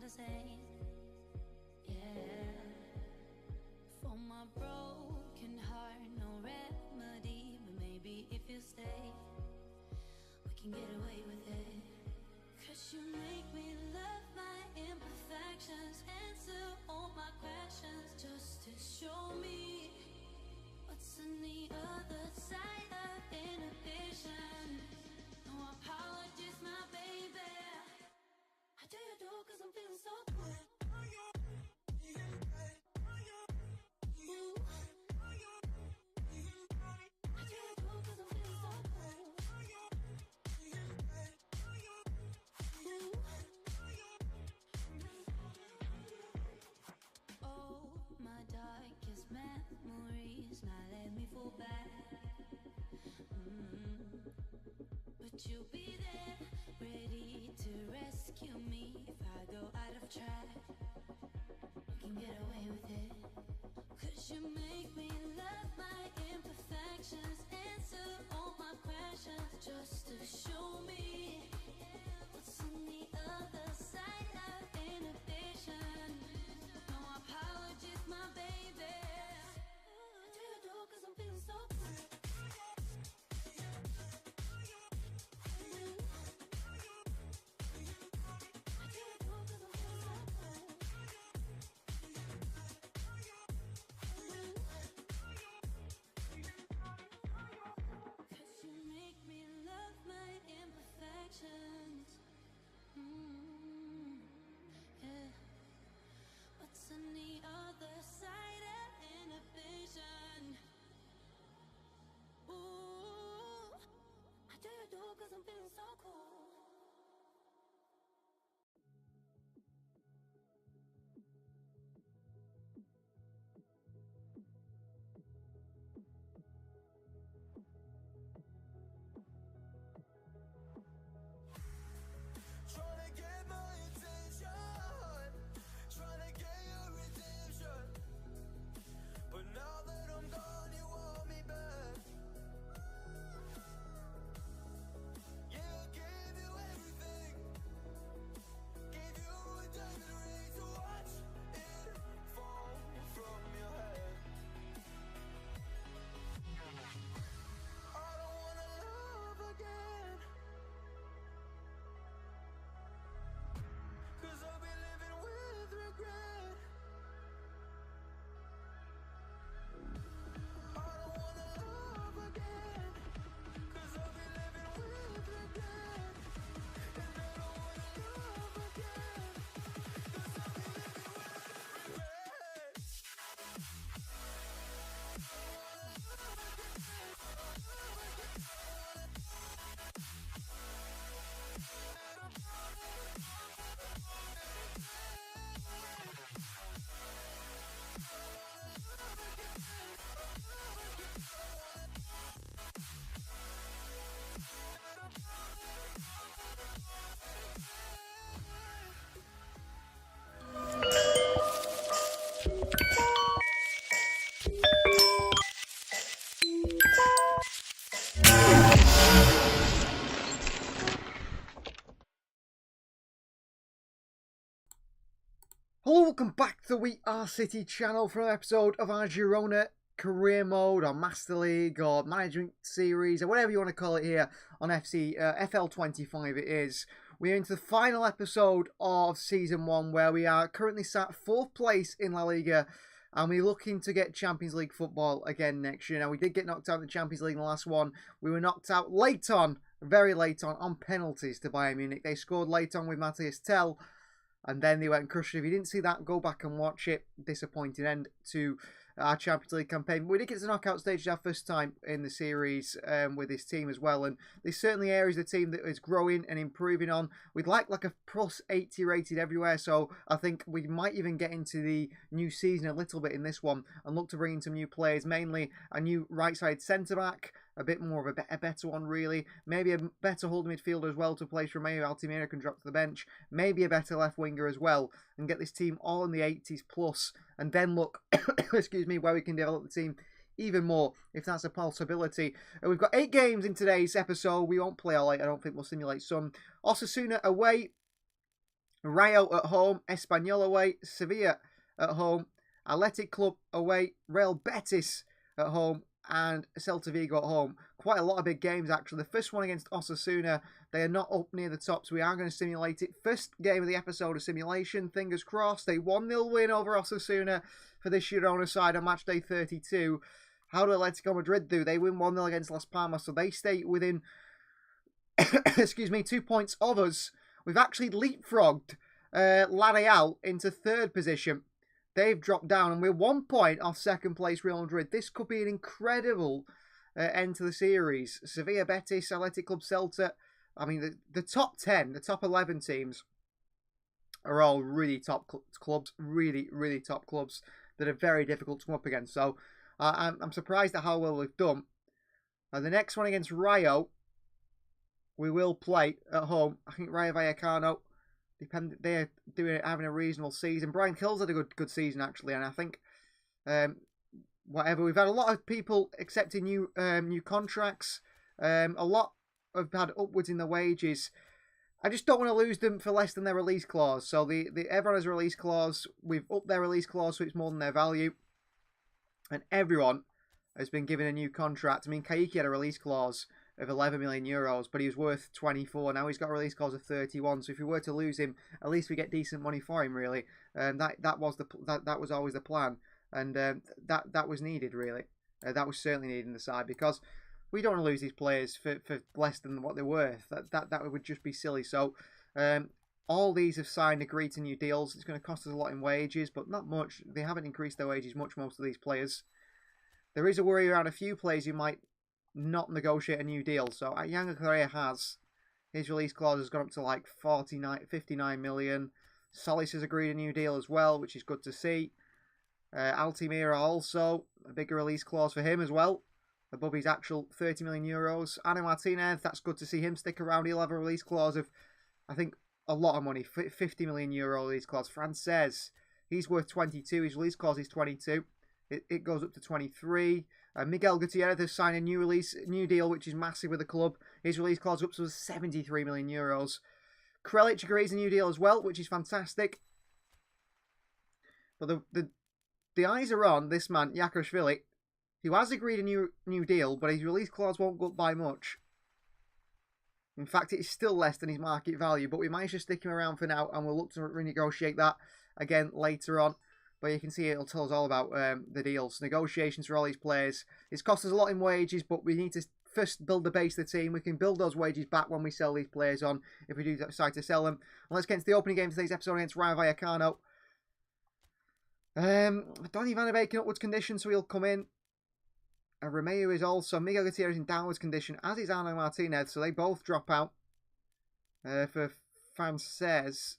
the same. Yeah. For my broken heart, no remedy. But maybe if you stay, we can get away with it. Cause you make me love my imperfections, answer all my questions, just to show me what's on the other side of inhibition. No apologies, my baby. I do you do cause I'm feeling so good. Memories now let me fall back. But you'll be there, ready to rescue me if I go out of track. We can get away with it. Cause you make me love my imperfections, answer all my questions, just to show me what's on the other side of inhibition. No apologies, my baby. Cause I'm feeling so good. Cause you make me love my imperfections. Yeah. What's on the other side of inhibition? Ooh, I do you do cause I'm feeling so cool. Trying to get my attention, trying to get your redemption, but now that I'm gone you want me back. Yeah, I gave you everything, gave you a diamond ring to watch it fall from your head. I don't wanna love again, cause I'll be living with regret. I don't wanna love again, cause I'll be living with regret. And I don't wanna love again, cause I'll be living with regret. Hello, welcome back to the We Are City channel for an episode of our Girona career mode or Master League or Management Series or whatever you want to call it here on FL25 it is. We are into the final episode of Season 1 where we are currently sat 4th place in La Liga and we're looking to get Champions League football again next year. Now, we did get knocked out in the Champions League in the last one. We were knocked out late on, very late on penalties to Bayern Munich. They scored late on with Matthias Tell. And then they went and crushed it. If you didn't see that, go back and watch it. Disappointing end to our Champions League campaign. But we did get to the knockout stage our first time in the series with this team as well. And there's certainly areas of the team that is growing and improving on. We'd like a plus 80 rated everywhere. So I think we might even get into the new season a little bit in this one and look to bring in some new players. Mainly a new right-side centre-back. A bit more of a better one, really. Maybe a better holding midfielder as well to place Romeo Altimira can drop to the bench. Maybe a better left winger as well. And get this team all in the 80s plus. And then look, excuse me, where we can develop the team even more, if that's a possibility. We've got 8 games in today's episode. We won't play all 8. I don't think we'll simulate some. Osasuna away. Rayo at home, Espanyol away, Sevilla at home, Athletic Club away, Real Betis at home, and Celta Vigo at home. Quite a lot of big games, actually. The first one against Osasuna, they are not up near the top, so we are going to simulate it. First game of the episode of simulation, fingers crossed. A 1-0 win over Osasuna for this Girona side on match day 32. How do Atletico Madrid do? They win 1-0 against Las Palmas, so they stay within, excuse me, 2 points of us. We've actually leapfrogged La Real into third position. They've dropped down, and we're 1 point off second place Real Madrid. This could be an incredible end to the series. Sevilla, Betis, Athletic Club, Celta. I mean, the top 10, the top 11 teams are all really top clubs, really, really top clubs that are very difficult to come up against. So I'm surprised at how well we've done. The next one against Rayo, we will play at home. I think Rayo Vallecano, they're having a reasonable season. Brian Kills had a good season, actually, and I think whatever. We've had a lot of people accepting new contracts. A lot have had upwards in the wages. I just don't want to lose them for less than their release clause. So everyone has a release clause. We've upped their release clause so it's more than their value. And everyone has been given a new contract. I mean, Kaiki had a release clause of 11 million euros, but he was worth 24. Now he's got a release clause of 31. So if we were to lose him, at least we get decent money for him, really. And that was always the plan, and that was needed, really. That was certainly needed in the side, because we don't want to lose these players for less than what they're worth. That would just be silly. So all these have agreed to new deals. It's going to cost us a lot in wages, but not much. They haven't increased their wages much, most of these players. There is a worry around a few players who might not negotiate a new deal. So Yanga Correa has. His release clause has gone up to like 59 million. Solis has agreed a new deal as well, which is good to see. Altimira also, a bigger release clause for him as well, above his actual 30 million euros. Ana Martinez, that's good to see him stick around. He'll have a release clause of, I think, a lot of money, 50 million euro release clause. Frances, he's worth 22. His release clause is 22. It goes up to 23. Miguel Gutierrez has signed a new deal, which is massive with the club. His release clause up to 73 million euros. Krelic agrees a new deal as well, which is fantastic. But the eyes are on this man, Yakarashvili, who has agreed a new deal, but his release clause won't go up by much. In fact, it is still less than his market value, but we managed to stick him around for now, and we'll look to renegotiate that again later on. But you can see it'll tell us all about the deals, negotiations for all these players. It's cost us a lot in wages, but we need to first build the base of the team. We can build those wages back when we sell these players on, if we do decide to sell them. And let's get into the opening game of today's episode against Rayo Vallecano. Donny Van de Beek in upwards condition, so he'll come in. Romeo is also, Miguel Gutierrez in downwards condition, as is Ana Martinez, so they both drop out. For Frances,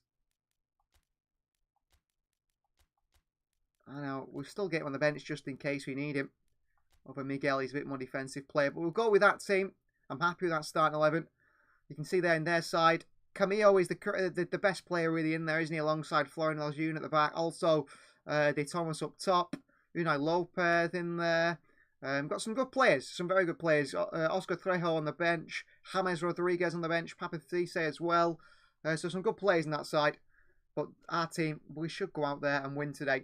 I know, we'll still get him on the bench just in case we need him. Over Miguel, he's a bit more defensive player, but we'll go with that team. I'm happy with that starting 11. You can see there in their side, Camillo is the best player really in there, isn't he? Alongside Florian Lejeune at the back. Also, De Thomas up top. Unai Lopez in there. Got some good players, some very good players. Oscar Trejo on the bench. James Rodriguez on the bench. Papa Thise as well. So some good players in that side. But our team, we should go out there and win today.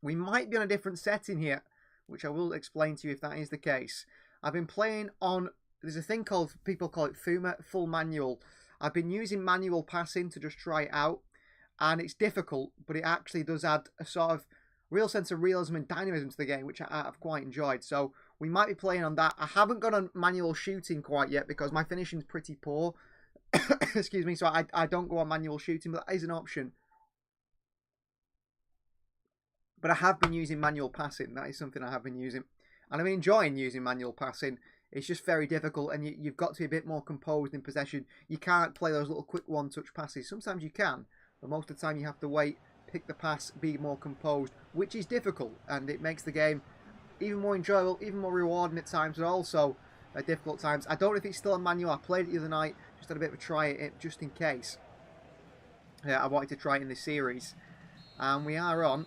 We might be on a different setting here, which I will explain to you if that is the case. I've been playing on, there's a thing called, people call it full manual. I've been using manual passing to just try it out. And it's difficult, but it actually does add a sort of real sense of realism and dynamism to the game, which I've quite enjoyed. So we might be playing on that. I haven't gone on manual shooting quite yet because my finishing is pretty poor. Excuse me, so I don't go on manual shooting, but that is an option. But I have been using manual passing. That is something I have been using. And I'm enjoying using manual passing. It's just very difficult, and you've got to be a bit more composed in possession. You can't play those little quick one-touch passes. Sometimes you can, but most of the time you have to wait, pick the pass, be more composed, which is difficult, and it makes the game even more enjoyable, even more rewarding at times, but also at difficult times. I don't know if it's still on manual. I played it the other night, just had a bit of a try at it, just in case. I wanted to try it in this series. And we are on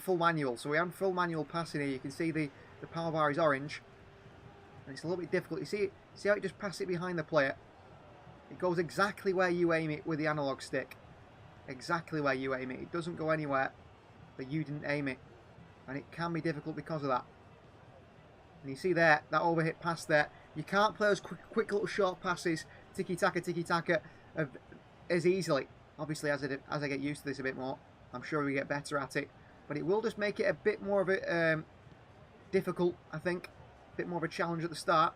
full manual, so we're on full manual passing here. You can see the power bar is orange, and it's a little bit difficult. You see how it just passes it behind the player. It goes exactly where you aim it with the analog stick. Exactly where you aim it. It doesn't go anywhere that you didn't aim it. And it can be difficult because of that. And you see there, that overhit pass there. You can't play those quick little short passes, tiki-taka, as easily. Obviously, as I get used to this a bit more, I'm sure we get better at it. But it will just make it a bit more of a difficult, I think. A bit more of a challenge at the start.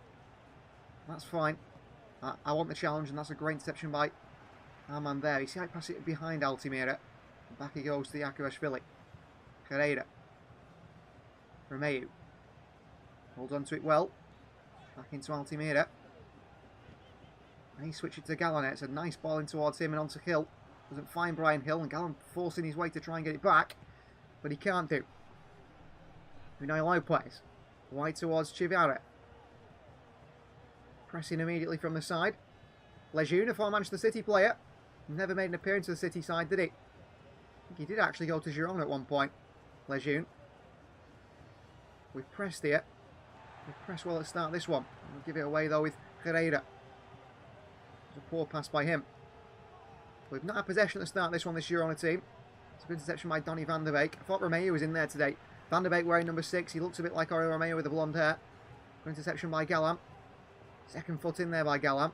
That's fine. I want the challenge, and that's a great interception by our man there. You see I pass it behind Altimira. Back he goes to the Akirashvili. Carrera. Romeu. Holds on to it well. Back into Altimira. And he switches to Gallan. It's a nice ball in towards him and onto Hill. Doesn't find Brian Hill, and Gallan forcing his way to try and get it back. But he can't do. Unai Lopez. Wide towards Chivara. Pressing immediately from the side. Lejeune, a former Manchester City player. Never made an appearance to the City side, did he? I think he did actually go to Girona at one point. Lejeune. We've pressed here. We've pressed well at the start of this one. We'll give it away though with Herrera. It's a poor pass by him. We've not had possession at the start of this one, this Girona team. It's a good interception by Donny van der Beek. I thought Romeu was in there today. Van der Beek wearing number 6. He looks a bit like Oriol Romeu with the blonde hair. Good interception by Gallam. Second foot in there by Gallam.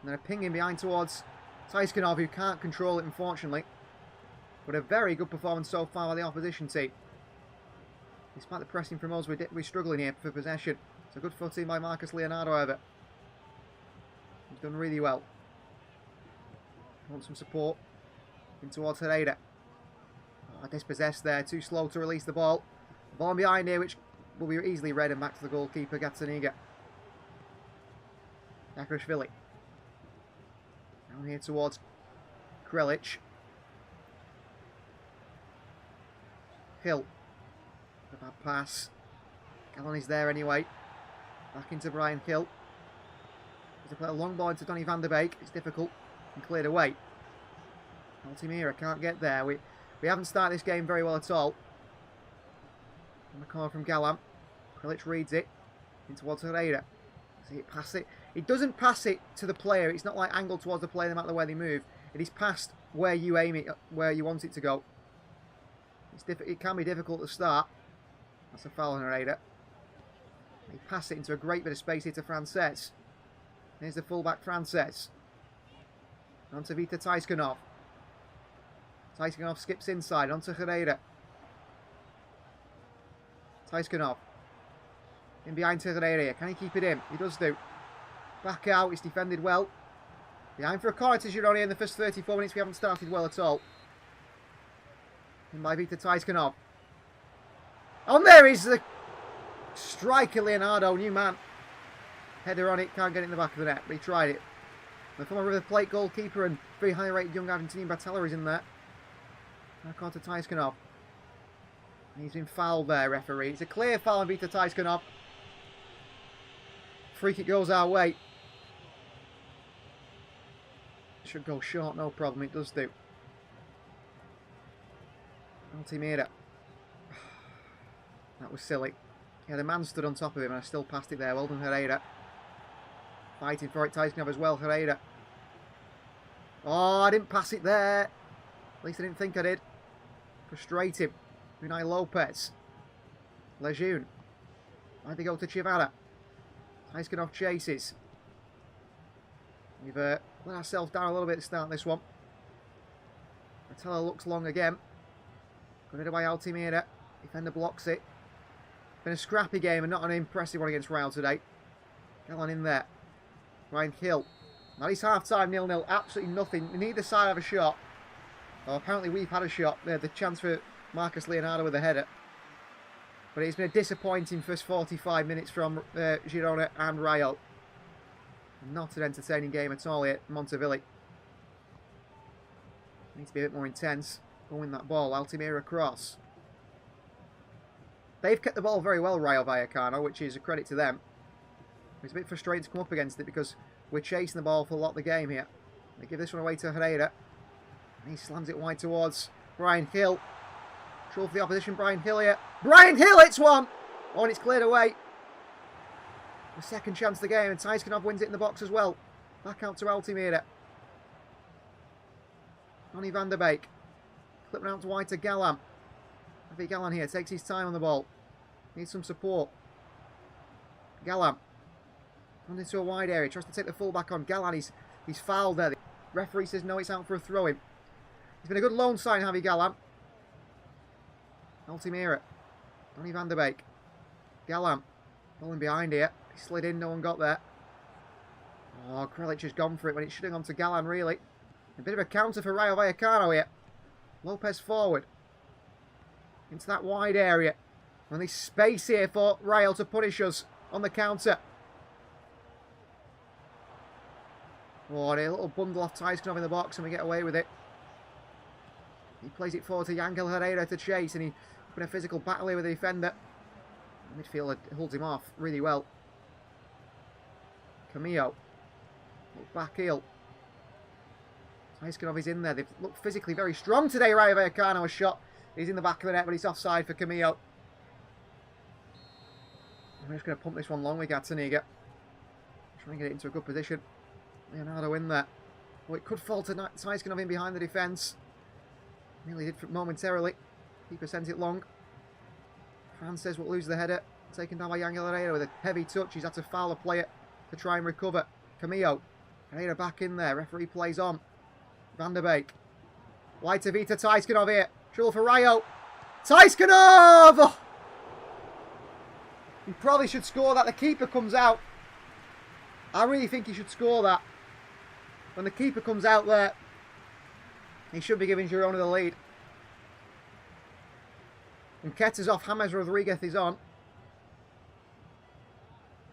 And then a ping in behind towards Taiskanov, who can't control it, unfortunately. But a very good performance so far by the opposition team. Despite the pressing from us, we're struggling here for possession. It's a good foot in by Marcus Leonardo, however. He's done really well. Want some support. In towards Herrera. Dispossessed there, too slow to release the ball. Ball behind here, which will be easily read, and back to the goalkeeper, Gazzaniga. Akirashvili. Down here towards Krelic. Hill. A bad pass. Gallan is there anyway. Back into Brian Hill. To play a long ball into Donny van der Beek. It's difficult and cleared away. Altimira can't get there. We haven't started this game very well at all. On the corner from Gallam. Krelic reads it. In towards Herrera. See it pass it. It doesn't pass it to the player. It's not like angled towards the player no matter where they move. It is passed where you aim it, where you want it to go. It can be difficult to start. That's a foul on Herrera. They pass it into a great bit of space here to Frances. Here's the fullback Frances. Onto Vita Taiskanov. Taiskanov skips inside. Onto Herrera. Taiskanov. In behind to Herrera. Can he keep it in? He does do. Back out. It's defended well. Behind for a corner to Girona in the first 34 minutes. We haven't started well at all. In by Vita Taiskanov. And there is the striker, Leonardo. New man. Header on it. Can't get it in the back of the net. But he tried it. The former River Plate goalkeeper and very highly rated young Argentinian Batalla is in there. Back on to Taiskanov. He's been fouled there, referee. It's a clear foul on Vita Taiskanov. Free kick goes our way. Should go short, no problem. It does do. Altimira. That was silly. Yeah, the man stood on top of him and I still passed it there. Well done, Herrera. Fighting for it, Taiskanov as well, Herrera. Oh, I didn't pass it there. At least I didn't think I did. Frustrating. Unai Lopez. Lejeune. Why'd they go to Chivara? Taiskanov chases. We've let ourselves down a little bit to start this one. Matella looks long again. Got it by Altimira. Defender blocks it. Been a scrappy game and not an impressive one against Real today. Gallan in there. Brian Hill. Now it's half time, 0-0. Absolutely nothing. Neither side have a shot. Well, apparently we've had a shot. They had the chance for Marcus Leonardo with a header. But it's been a disappointing first 45 minutes from Girona and Rayo. Not an entertaining game at all here at Montevilli. Needs to be a bit more intense. Go win that ball. Altimira cross. They've kept the ball very well, Rayo Vallecano, which is a credit to them. It's a bit frustrating to come up against it because we're chasing the ball for a lot of the game here. They give this one away to Herrera. And he slams it wide towards Brian Hill. Trouble for the opposition, Brian Hill here. Brian Hill hits one! Oh, and it's cleared away. The second chance of the game, and Taiskanov wins it in the box as well. Back out to Altimira. Donny van der Beek. Clipping out to wide to Galan. Javi Galan here. Takes his time on the ball. Needs some support. Galan. On into a wide area. Tries to take the fullback on. Galan, he's fouled there. The referee says no, it's out for a throw-in. He's been a good loan sign, Javi Galan. Altimira. Donny van der Beek. Galan. Falling behind here. He slid in, no one got there. Oh, Krelic has gone for it when it should have gone to Galan, really. A bit of a counter for Rayo Vallecano here. Lopez forward. Into that wide area. And there's space here for Rayo to punish us on the counter. Oh, a little bundle off Tyskanov in the box and we get away with it. He plays it forward to Yangel Herrera to chase, and he's been a physical battle here with the defender. The midfielder holds him off really well. Camillo. Back heel. Tyskanov is in there. They've looked physically very strong today, Rayo Vallecano. A shot. He's in the back of the net, but he's offside for Camillo. I'm just going to pump this one long with Gazzaniga. Try and get it into a good position. Leonardo in there. Oh, it could fall to Tyskanov in behind the defence. Nearly did momentarily. Keeper sends it long. Frances will lose the header. Taken down by Yangel Herrera with a heavy touch. He's had to foul a player to try and recover. Camillo. Herrera back in there. Referee plays on. Van der Beek. Wide to Vita Tyskanov here. Trouble for Rayo. Tyskanov! Oh! He probably should score that. The keeper comes out. I really think he should score that. When the keeper comes out there, he should be giving Girona the lead. And Keta's off. James Rodriguez is on.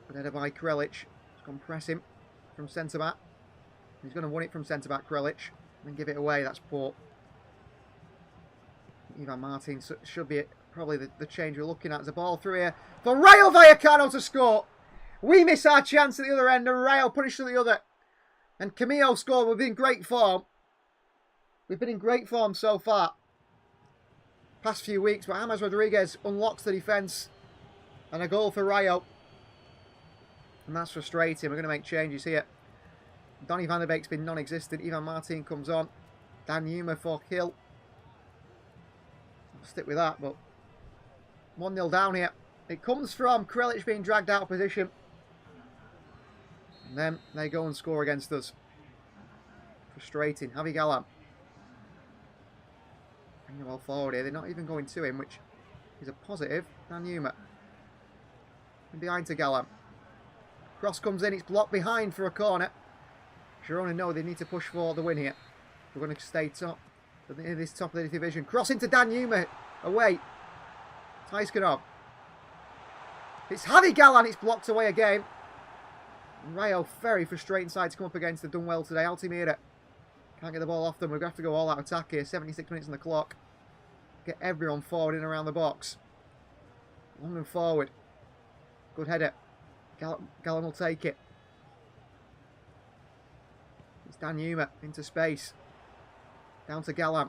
Good header by Krelic. He's going to press him from centre-back. He's going to win it from centre-back, Krelic. And then give it away. That's poor. Ivan Martin should be probably the change we're looking at. There's a ball through here for Rayo Vallecano to score. We miss our chance at the other end, and Rayo punished to the other. And Camillo scored. We've been in great form. We've been in great form so far. Past few weeks, but James Rodriguez unlocks the defence. And a goal for Rayo. And that's frustrating. We're going to make changes here. Donny van der Beek's been non-existent. Ivan Martin comes on. Dan Yuma for Hill. I'll stick with that, but 1-0 down here. It comes from Krelic being dragged out of position. And then they go and score against us. Frustrating. Javi Galan. Bring the ball forward here. They're not even going to him, which is a positive. Dan Yuma. And behind to Galan. Cross comes in. It's blocked behind for a corner. Girona know they need to push for the win here. We're going to stay top. In this top of the division. Cross into Dan Yuma. Away. Tyskanov. It's Javi Galan. It's blocked away again. Rayo, very frustrating side to come up against. They've done well today. Altimira can't get the ball off them. We're going to have to go all out attack here. 76 minutes on the clock. Get everyone forward in around the box. Long and forward. Good header. Galan will take it. It's Dan Yuma into space. Down to Galan.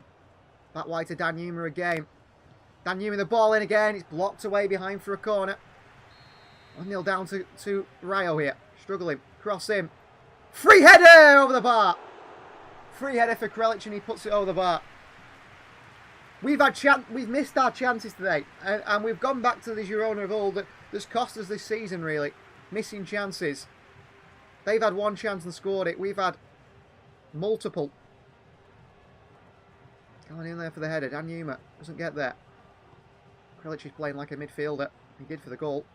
Back wide to Dan Yuma again. Dan Yuma the ball in again. It's blocked away behind for a corner. 1-0 down to Rayo here. Struggling. Cross in. Free header over the bar. Free header for Krelic and he puts it over the bar. We've missed our chances today. And we've gone back to the Girona of old that's cost us this season, really. Missing chances. They've had one chance and scored it. We've had multiple. Going in there for the header. Dan Yuma doesn't get there. Krelic is playing like a midfielder. He did for the goal.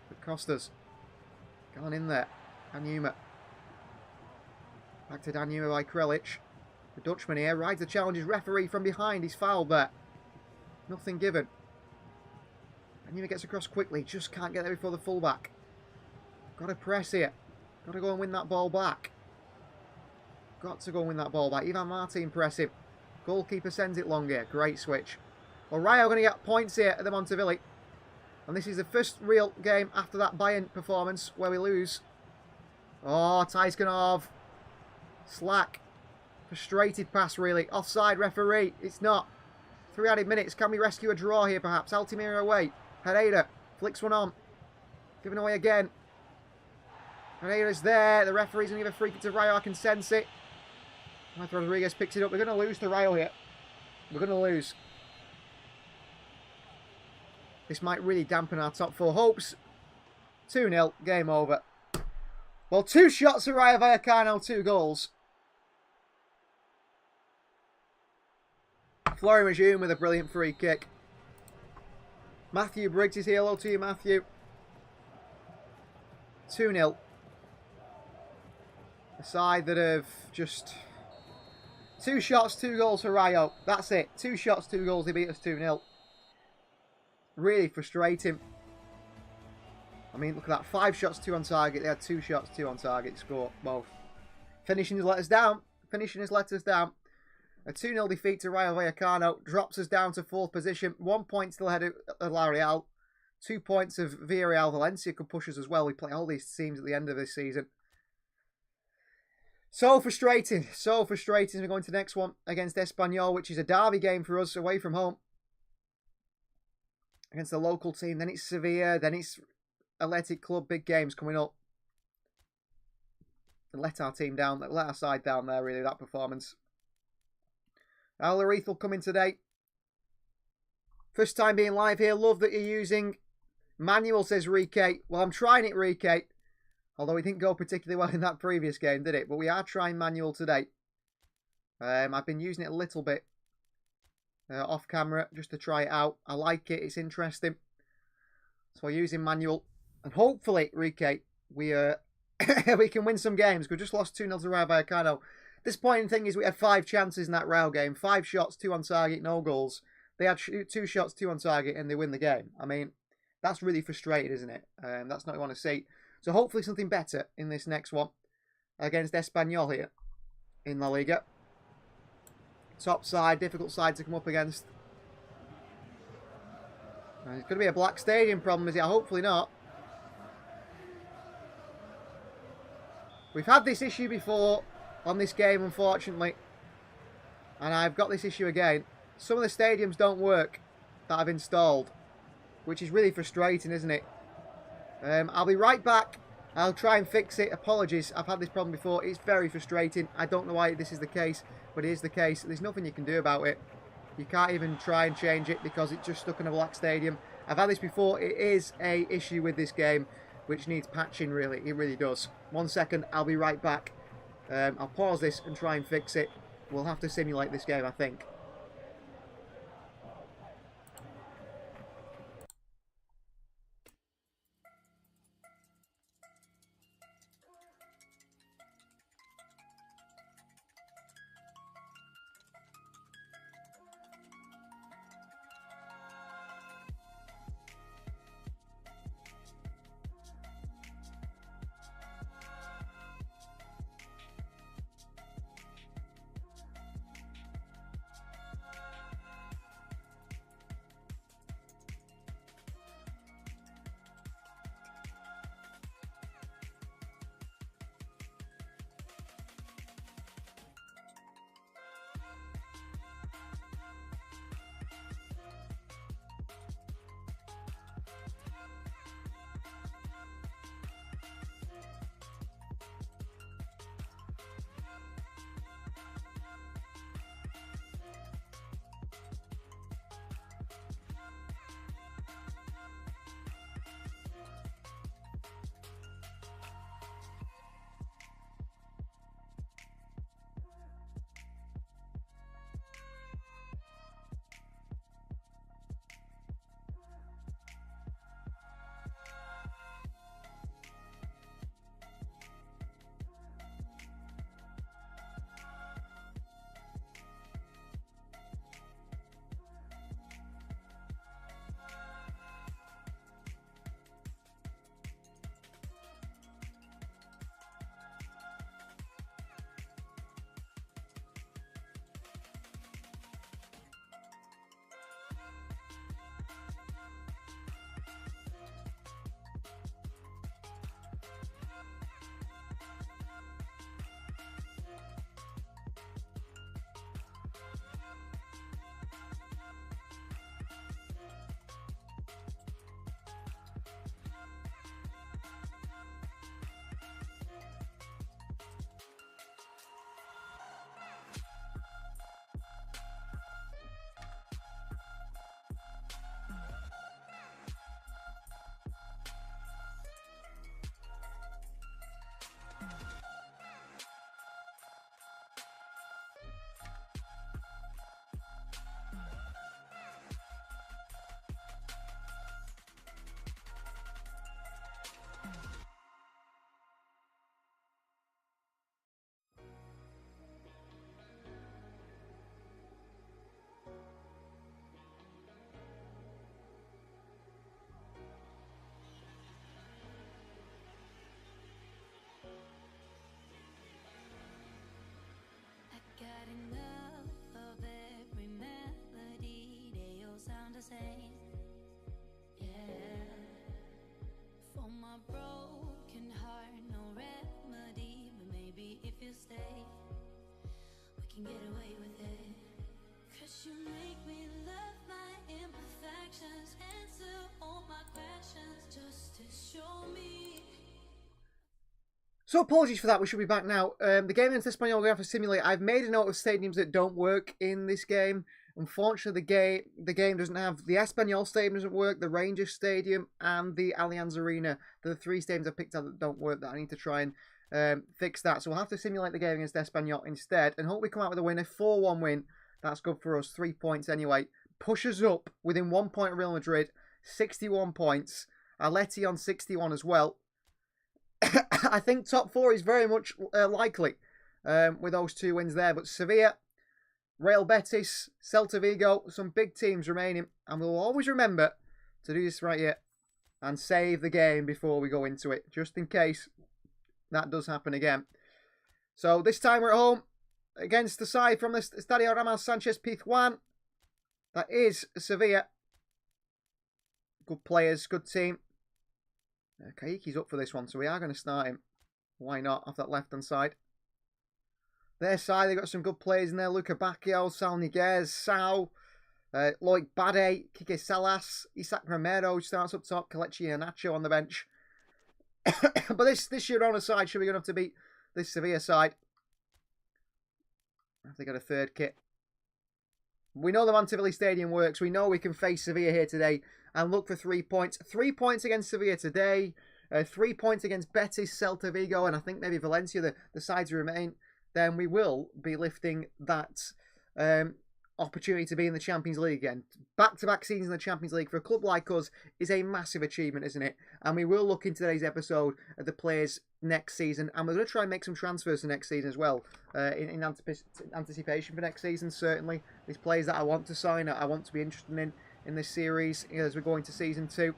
But cost us. Going in there. Dan Yuma. Back to Dan Yuma by Krelic. The Dutchman here rides the challenges referee from behind. He's fouled there. Nothing given. Dan Yuma gets across quickly. Just can't get there before the fullback. Got to press here. Got to go and win that ball back. Got to go and win that ball back. Ivan Martin pressing. Goalkeeper sends it long here. Great switch. Well, Rayo are going to get points here at the Montevilli. And this is the first real game after that Bayern performance where we lose. Oh, Tyskanov. Slack. Frustrated pass, really. Offside referee. It's not. 3 added minutes. Can we rescue a draw here, perhaps? Altimira away. Herrera flicks one on. Giving away again. Herrera's there. The referee's going to give a free kick to Rayo. I can sense it. Martha Rodriguez picks it up. We're going to lose to Rayo here. We're going to lose. This might really dampen our top 4 hopes. 2-0. Game over. Well, 2 shots for Rayo Vallecano, 2 goals. Florian Majum with a brilliant free kick. Matthew Briggs is here. Hello to you, Matthew. 2-0. A side that have just... 2 shots, 2 goals for Rayo. That's it. 2 shots, 2 goals. They beat us 2-0. Really frustrating. I mean, look at that. 5 shots, 2 on target. They had 2 shots, 2 on target. Score both. Finishing has let us down. Finishing has let us down. A 2-0 defeat to Rayo Vallecano drops us down to 4th position. 1 point still ahead of La Real. 2 points of Villarreal. Valencia could push us as well. We play all these teams at the end of this season. So frustrating. So frustrating. We're going to the next one against Espanyol, which is a derby game for us away from home. Against the local team. Then it's Sevilla. Then it's Athletic Club. Big games coming up. And let our team down. Let our side down there, really, that performance. Al Arithal coming today. First time being live here. Love that you're using manual, says Rike. Well, I'm trying it, Rike. Although it didn't go particularly well in that previous game, did it? But we are trying manual today. I've been using it a little bit off camera just to try it out. I like it. It's interesting. So I'm using manual. And hopefully, Rike, we we can win some games. We just lost 2-0 to Rayo Vallecano. Disappointing thing is we had 5 chances in that Rayo game. 5 shots, 2 on target, no goals. They had 2 shots, 2 on target, and they win the game. I mean, that's really frustrating, isn't it? That's not what I want to see. So hopefully something better in this next one against Espanyol here in La Liga. Top side, difficult side to come up against. It's going to be a black stadium problem, is it? Hopefully not. We've had this issue before on this game, unfortunately. And I've got this issue again. Some of the stadiums don't work that I've installed, which is really frustrating, isn't it? I'll be right back. I'll try and fix it. Apologies, I've had this problem before. It's very frustrating. I don't know why this is the case, but it is the case. There's nothing you can do about it. You can't even try and change it because it's just stuck in a black stadium. I've had this before. It is a issue with this game, which needs patching, really. It really does. 1 second, I'll be right back. I'll pause this and try and fix it. We'll have to simulate this game, I think. can get away with it. 'Cause you make me love my imperfections, answer all my questions, just to show me. So apologies for that, we should be back now. The game is Espanol Graphics Simulator. I've made a note of stadiums that don't work in this game. Unfortunately, the game doesn't have the Espanol Stadium doesn't work, the Rangers Stadium, and the Allianz Arena. They're the 3 stadiums I picked out that don't work. That I need to try and fix that. So we'll have to simulate the game against Espanol instead, and hope we come out with a win. A 4-1 win. That's good for us. 3 points anyway. Pushes up within 1 point of Real Madrid. 61 points. Atleti on 61 as well. I think top 4 is very much likely with those 2 wins there. But Sevilla, Real Betis, Celta Vigo, some big teams remaining. And we'll always remember to do this right here and save the game before we go into it, just in case that does happen again. So this time we're at home against the side from the Estadio Ramon Sanchez Pizjuan. That is Sevilla. Good players, good team. Kaiki's up for this one, so we are going to start him. Why not, off that left-hand side. Their side, they've got some good players in there. Luca Bacchio, Sal Niguez, Sao, Loic Bade, Kike Salas, Isaac Romero starts up top, Kelechi Iheanacho on the bench. But this Girona side should be good enough to beat this Sevilla side. Have they got a third kit? We know the Monteville Stadium works. We know we can face Sevilla here today and look for 3 points. 3 points against Sevilla today. 3 points against Betis, Celta Vigo, and I think maybe Valencia, the sides who remain. Then we will be lifting that opportunity to be in the Champions League again. Back-to-back seasons in the Champions League for a club like us is a massive achievement, isn't it? And we will look in today's episode at the players next season. And we're going to try and make some transfers for next season as well. In anticipation for next season, certainly. These players that I want to sign, I want to be interested in this series as we're going to season 2.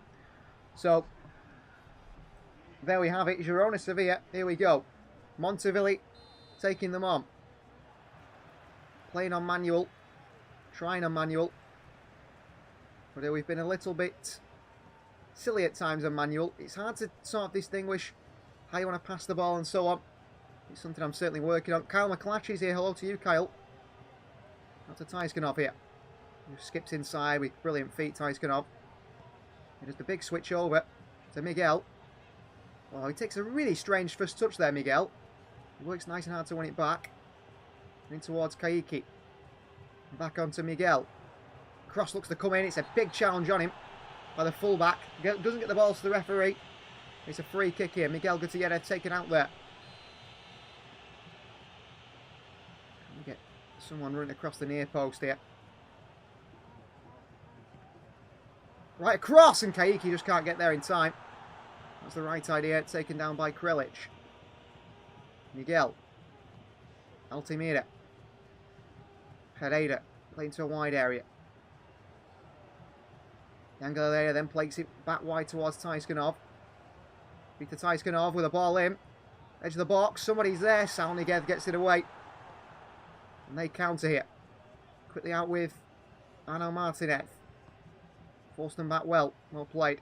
So, there we have it. Girona, Sevilla. Here we go. Monteville taking them on. Playing on manual. Trying on manual. But we've been a little bit silly at times on manual. It's hard to sort of distinguish how you want to pass the ball and so on. It's something I'm certainly working on. Kyle McClatchy's here. Hello to you, Kyle. Out to Tyskanov here. Who skips inside with brilliant feet, Tyskanov. He does the big switch over to Miguel. Well, he takes a really strange first touch there, Miguel. He works nice and hard to win it back. In towards Kaiki. Back onto Miguel. Cross looks to come in. It's a big challenge on him by the fullback. Doesn't get the ball to the referee. It's a free kick here. Miguel Gutierrez taken out there. Can we get someone running across the near post here? Right across, and Kaiki just can't get there in time. That's the right idea. Taken down by Krelic. Miguel. Altimira. Pereira playing to a wide area. Yangalera then plays it back wide towards Tyskanov. Peter Tyskanov with a ball in. Edge of the box. Somebody's there. Salnigev gets it away. And they counter here. Quickly out with Arno Martinez. Forced them back well. Well played.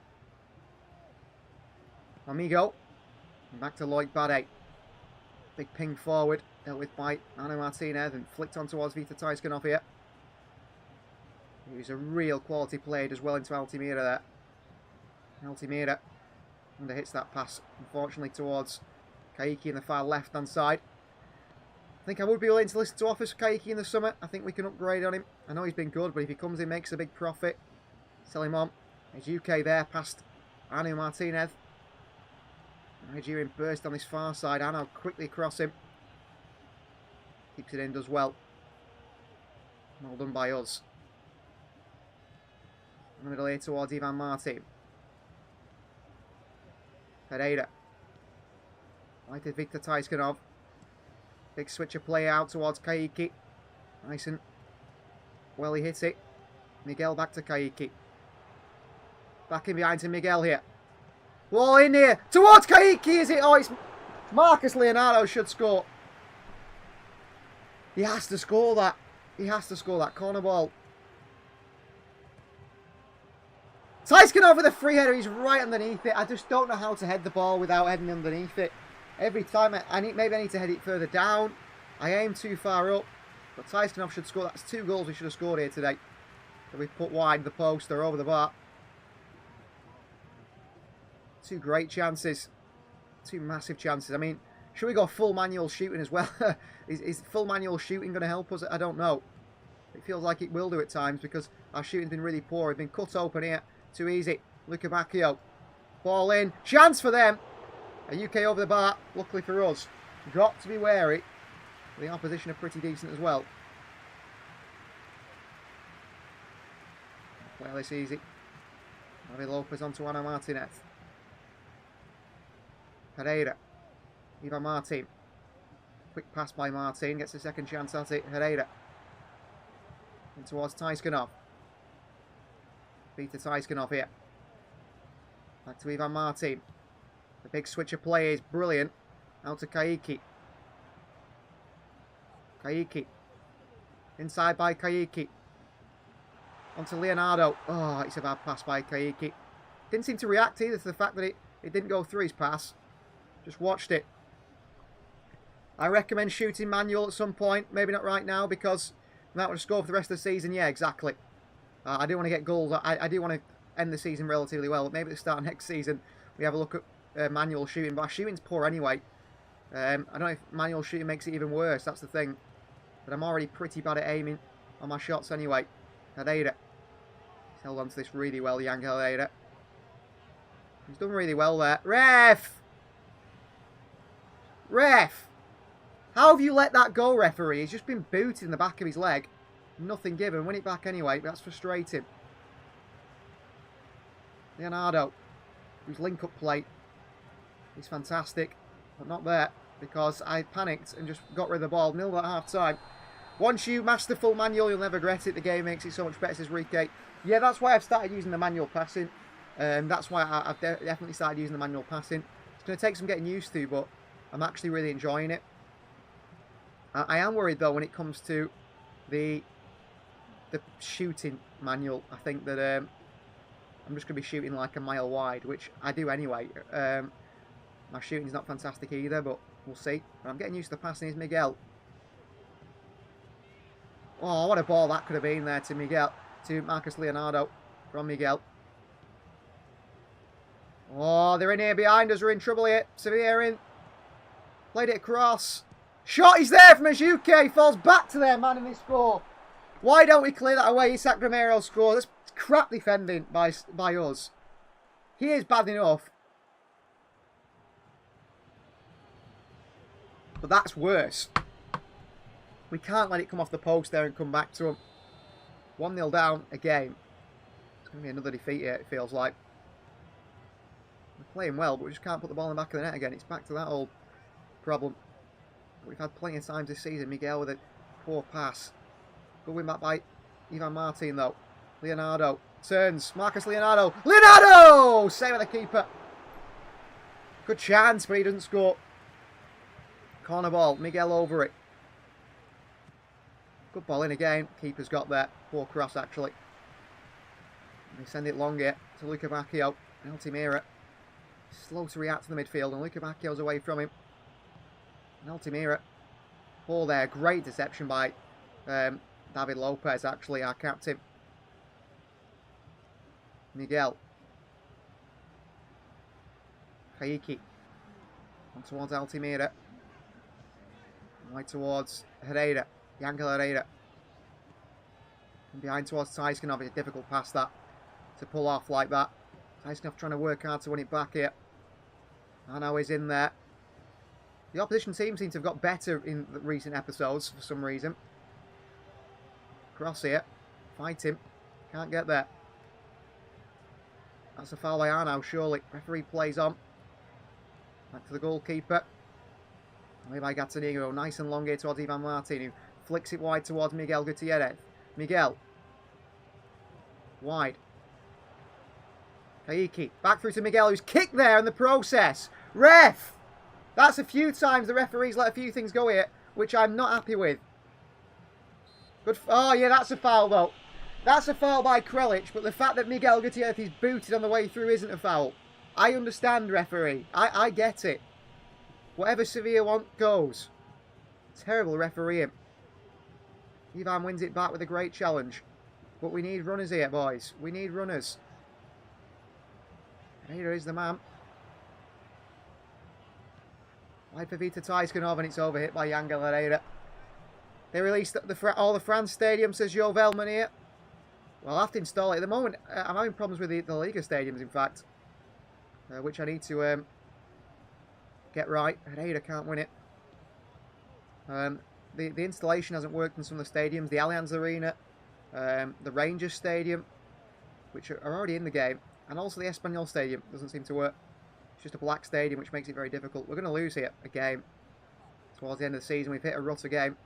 Amigo. And back to Loic Bade. Big ping forward. Dealt with by Arno Martinez and flicked on towards Vita Tyskanov here. He's a real quality player as well into Altimira there. Altimira under hits that pass, unfortunately, towards Kaiki in the far left-hand side. I think I would be willing to listen to offers for Kaiki in the summer. I think we can upgrade on him. I know he's been good, but if he comes in, makes a big profit. Sell him on. There's UK there, past Arno Martinez. Nigerian burst on this far side. Arno quickly across him. Keeps it in, does well. Well done by us. In the middle here towards Ivan Martin. Pereira. Right to Victor Tyskanov. Big switcher play out towards Kaiki. Nice and well, he hits it. Miguel back to Kaiki. Back in behind to Miguel here. Wall in here. Towards Kaiki, is it? Oh, it's Marcus Leonardo should score. He has to score that. He has to score that corner ball. Tyskanov with a free header. He's right underneath it. I just don't know how to head the ball without heading underneath it. Every time maybe I need to head it further down. I aim too far up. But Tyskanov should score. That's 2 goals we should have scored here today. That we put wide the post or over the bar. 2 great chances. 2 massive chances. I mean, should we go full manual shooting as well? Is full manual shooting going to help us? I don't know. It feels like it will do at times because our shooting's been really poor. We've been cut open here. Too easy. Luca Bacchio. Ball in. Chance for them. A UK over the bar. Luckily for us. Got to be wary. The opposition are pretty decent as well. Play this easy. Javi Lopez onto Ana Martinez. Herrera. Ivan Martin. Quick pass by Martin. Gets a second chance at it. Herrera. In towards Tyskanov. Peter Tyskanov here. Back to Ivan Martin. The big switch of play is brilliant. Out to Kaiki. Kaiki. Inside by Kaiki. Onto Leonardo. Oh, it's a bad pass by Kaiki. Didn't seem to react either to the fact that it didn't go through his pass. Just watched it. I recommend shooting manual at some point. Maybe not right now because that would score for the rest of the season. Yeah, exactly. I do want to get goals. I do want to end the season relatively well. Maybe at the start of next season we have a look at manual shooting. But our shooting's poor anyway. I don't know if manual shooting makes it even worse. That's the thing. But I'm already pretty bad at aiming on my shots anyway. Herrera. He's held on to this really well, Yang Herrera. He's done really well there. Ref! Ref! How have you let that go, referee? He's just been booted in the back of his leg. Nothing given. Win it back anyway. That's frustrating. Leonardo. Whose link-up play is fantastic. But not there. Because I panicked and just got rid of the ball. 0 at half-time. Once you master full manual, you'll never regret it. The game makes it so much better, says Rike. Yeah, that's why I've started using the manual passing. That's why I've definitely started using the manual passing. It's going to take some getting used to, but I'm actually really enjoying it. I am worried, though, when it comes to the shooting manual. I think that I'm just going to be shooting like a mile wide, which I do anyway. My shooting's not fantastic either, but we'll see. But I'm getting used to the passing. Is Miguel. Oh, what a ball that could have been there to Miguel. To Marcus Leonardo from Miguel. Oh, they're in here behind us. We're in trouble here. Sevilla in. Played it across. Shot is there from Azuke. Falls back to their man in this score. Why don't we clear that away? Isak Romero scores. That's crap defending by us. He is bad enough. But that's worse. We can't let it come off the post there and come back to him. 1-0 down again. It's going to be another defeat here, it feels like. We're playing well, but we just can't put the ball in the back of the net again. It's back to that old problem. We've had plenty of times this season. Miguel with a poor pass. Good win back by Ivan Martin, though. Leonardo turns. Marcus Leonardo. Leonardo! Save with the keeper. Good chance, but he doesn't score. Corner ball. Miguel over it. Good ball in again. Keeper's got there. Poor cross, actually. And they send it long here to Luca Bacchio. Altimira. Slow to react to the midfield, and Luca Bacchio's away from him. And Altimira. Ball there. Great deception by David Lopez, actually, our captain. Miguel. Kaiki. On towards Altimira. Right towards Herrera. Yangel Herrera. And behind towards Tyskanov. It's a difficult pass, that, to pull off like that. Tyskanov trying to work hard to win it back here. Arno is in there. The opposition team seems to have got better in the recent episodes for some reason. Cross here. Fight him. Can't get there. That's a foul by Arno, surely. Referee plays on. Back to the goalkeeper. Away by Gatanigo. Nice and long here towards Ivan Martin, who flicks it wide towards Miguel Gutierrez. Miguel. Wide. Kaiki. Back through to Miguel, who's kicked there in the process. Ref! That's a few times the referees let a few things go here, which I'm not happy with. Good. Oh, yeah, that's a foul, though. That's a foul by Krelic, but the fact that Miguel Gutierrez is booted on the way through isn't a foul. I understand, referee. I get it. Whatever Sevilla want goes. Terrible refereeing. Ivan wins it back with a great challenge. But we need runners here, boys. We need runners. Here is the man. Wide for Vita Taiskanov, and it's overhit by Yangel Herrera. They released all the France stadium, says Jo Velman here. Well, I'll have to install it. At the moment, I'm having problems with the Liga stadiums, in fact. Which I need to get right. Herrera can't win it. The installation hasn't worked in some of the stadiums. The Allianz Arena, the Rangers Stadium, which are already in the game, and also the Espanyol Stadium doesn't seem to work. It's just a black stadium, which makes it very difficult. We're going to lose here a game. Towards the end of the season, we've hit a rut game.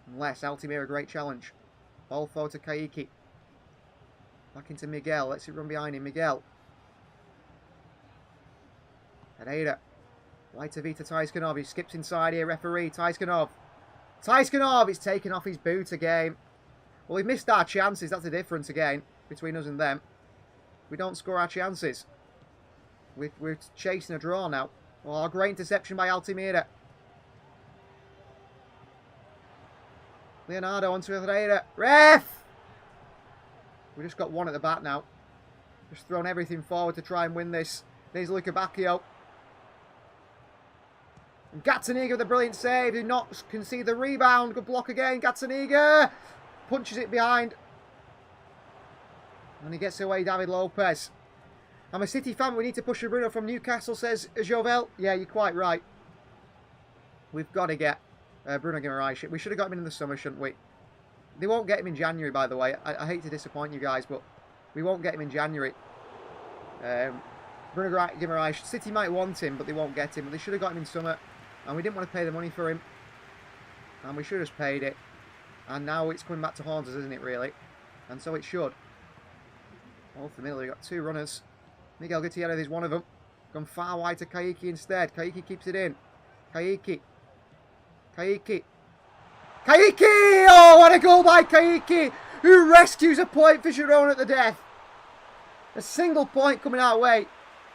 Unless Altimira, a great challenge. Ball forward to Kaiki. Back into Miguel. Let's it run behind him. Miguel. Herrera. Wide to Vita Taiskanov. He skips inside here. Referee. Taiskanov. Taiskanov is taking off his boot again. Well, we've missed our chances. That's the difference again between us and them. We don't score our chances. We're chasing a draw now. Oh, great interception by Altimira. Leonardo onto Herrera. Ref! We just got one at the back now. Just thrown everything forward to try and win this. There's Luca Bacchio. And Gazzaniga with a brilliant save. Did not concede the rebound. Good block again. Gazzaniga punches it behind. And he gets away, David Lopez. I'm a City fan. We need to push Bruno from Newcastle, says Jovel. Yeah, you're quite right. We've got to get Bruno Guimaraes. We should have got him in the summer, shouldn't we? They won't get him in January, by the way. I hate to disappoint you guys, but we won't get him in January. Bruno Guimaraes, City might want him, but they won't get him. But they should have got him in summer, and we didn't want to pay the money for him. And we should have paid it. And now it's coming back to haunt us, isn't it, really? And so it should. All for the middle, we've got two runners. Miguel Gutierrez is one of them. Gone far wide to Kaiki instead. Kaiki keeps it in. Kaiki. Kaiki. Kaiki! Oh, what a goal by Kaiki, who rescues a point for Girona at the death. A single point coming our way.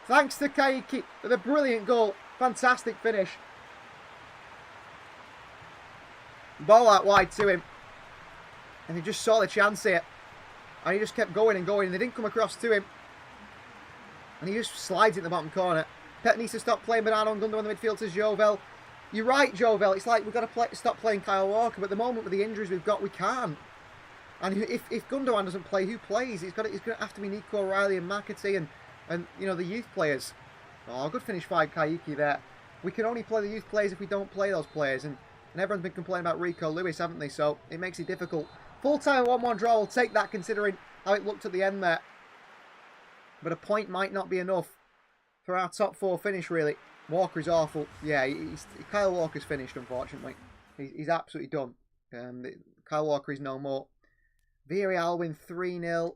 Thanks to Kaiki with a brilliant goal. Fantastic finish. Ball out wide to him. And he just saw the chance here. And he just kept going and going. And they didn't come across to him. And he just slides in the bottom corner. Pep needs to stop playing Bernardo and Gundo on the midfield to Jovel. You're right, Jovel. It's like we've got to stop playing Kyle Walker. But at the moment with the injuries we've got, we can't. And if Gundogan doesn't play, who plays? It's going to have to be Nico O'Reilly and McAtee and you know, the youth players. Oh, good finish by Kaiki there. We can only play the youth players if we don't play those players. And everyone's been complaining about Rico Lewis, haven't they? So it makes it difficult. Full-time 1-1 draw. We'll take that considering how it looked at the end there. But a point might not be enough for our top four finish, really. Walker is awful. Yeah, Kyle Walker's finished, unfortunately. He's absolutely done. Kyle Walker is no more. Villarreal win 3-0.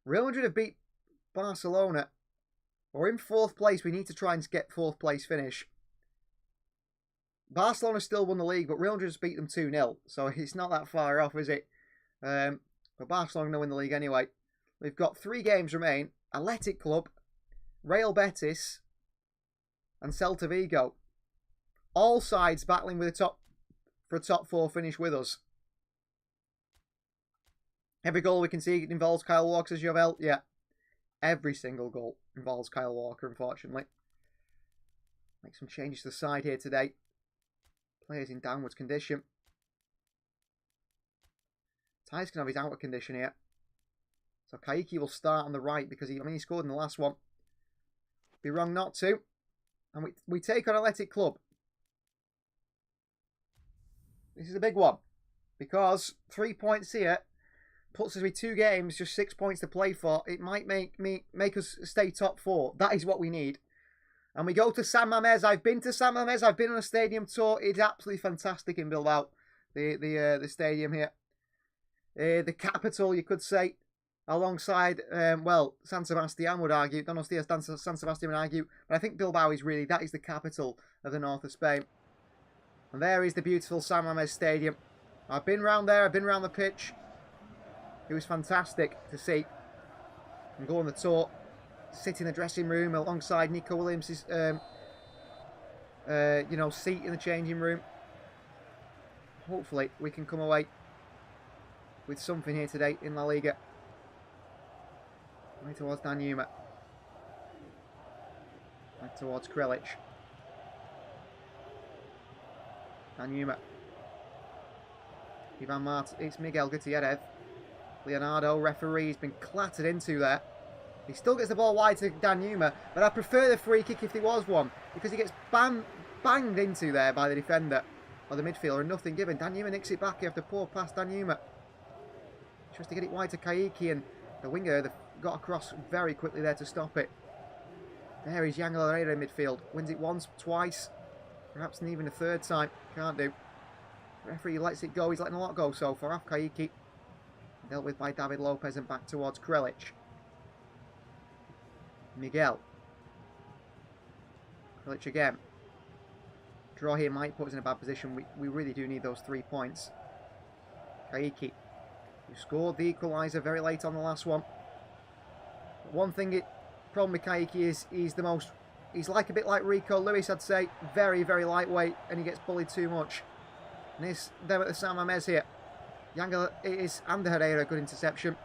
Real Madrid have beat Barcelona. We're in 4th place. We need to try and get 4th place finish. Barcelona still won the league, but Real Madrid has beat them 2-0. So it's not that far off, is it? But Barcelona are going to win the league anyway. We've got 3 games remain. Athletic Club, Real Betis, and Celta Vigo. All sides battling with for a top 4 finish with us. Every goal we can see involves Kyle Walker, says Jovel. Yeah. Every single goal involves Kyle Walker, unfortunately. Make some changes to the side here today. Players in downwards condition. Taiskanov is out of condition here. So Kaiki will start on the right because he scored in the last one. Be wrong not to. And we take on Athletic Club. This is a big one. Because 3 points here puts us with 2 games, just 6 points to play for. It might make us stay top 4. That is what we need. And we go to San Mamés. I've been to San Mamés. I've been on a stadium tour. It's absolutely fantastic in Bilbao. The stadium here. The capital, you could say. Alongside, San Sebastian would argue. Donostia, San Sebastian would argue. But I think Bilbao is really, that is the capital of the north of Spain. And there is the beautiful San Mamés Stadium. I've been round there. I've been round the pitch. It was fantastic to see. And go on the tour. Sit in the dressing room alongside Nico Williams' seat in the changing room. hopefully we can come away with something here today in La Liga. Right towards Danjuma. Back towards Krilic. Danjuma. Ivan Mart. It's Miguel Gutierrez. Leonardo, referee's been clattered into there. He still gets the ball wide to Danjuma, but I prefer the free kick if there was one, because he gets banged into there by the defender or the midfielder and nothing given. Danjuma nicks it back after poor pass. Danjuma tries to get it wide to Kaiki, and the winger got across very quickly there to stop it. There is Yangel Herrera in midfield. Wins it once, twice, perhaps even a third time. Can't do. The referee lets it go. He's letting a lot go so far. Off Kaiki. Dealt with by David Lopez and back towards Krilic. Miguel. Krilic again. Draw here might put us in a bad position. We really do need those 3 points. Kaiki, who scored the equaliser very late on the last one. But one thing, problem with Kaiki is he's like a bit like Rico Lewis, I'd say. Very, very lightweight, and he gets bullied too much. And this, them at the San Mamés here. Yangel, it is Ander Herrera, good interception.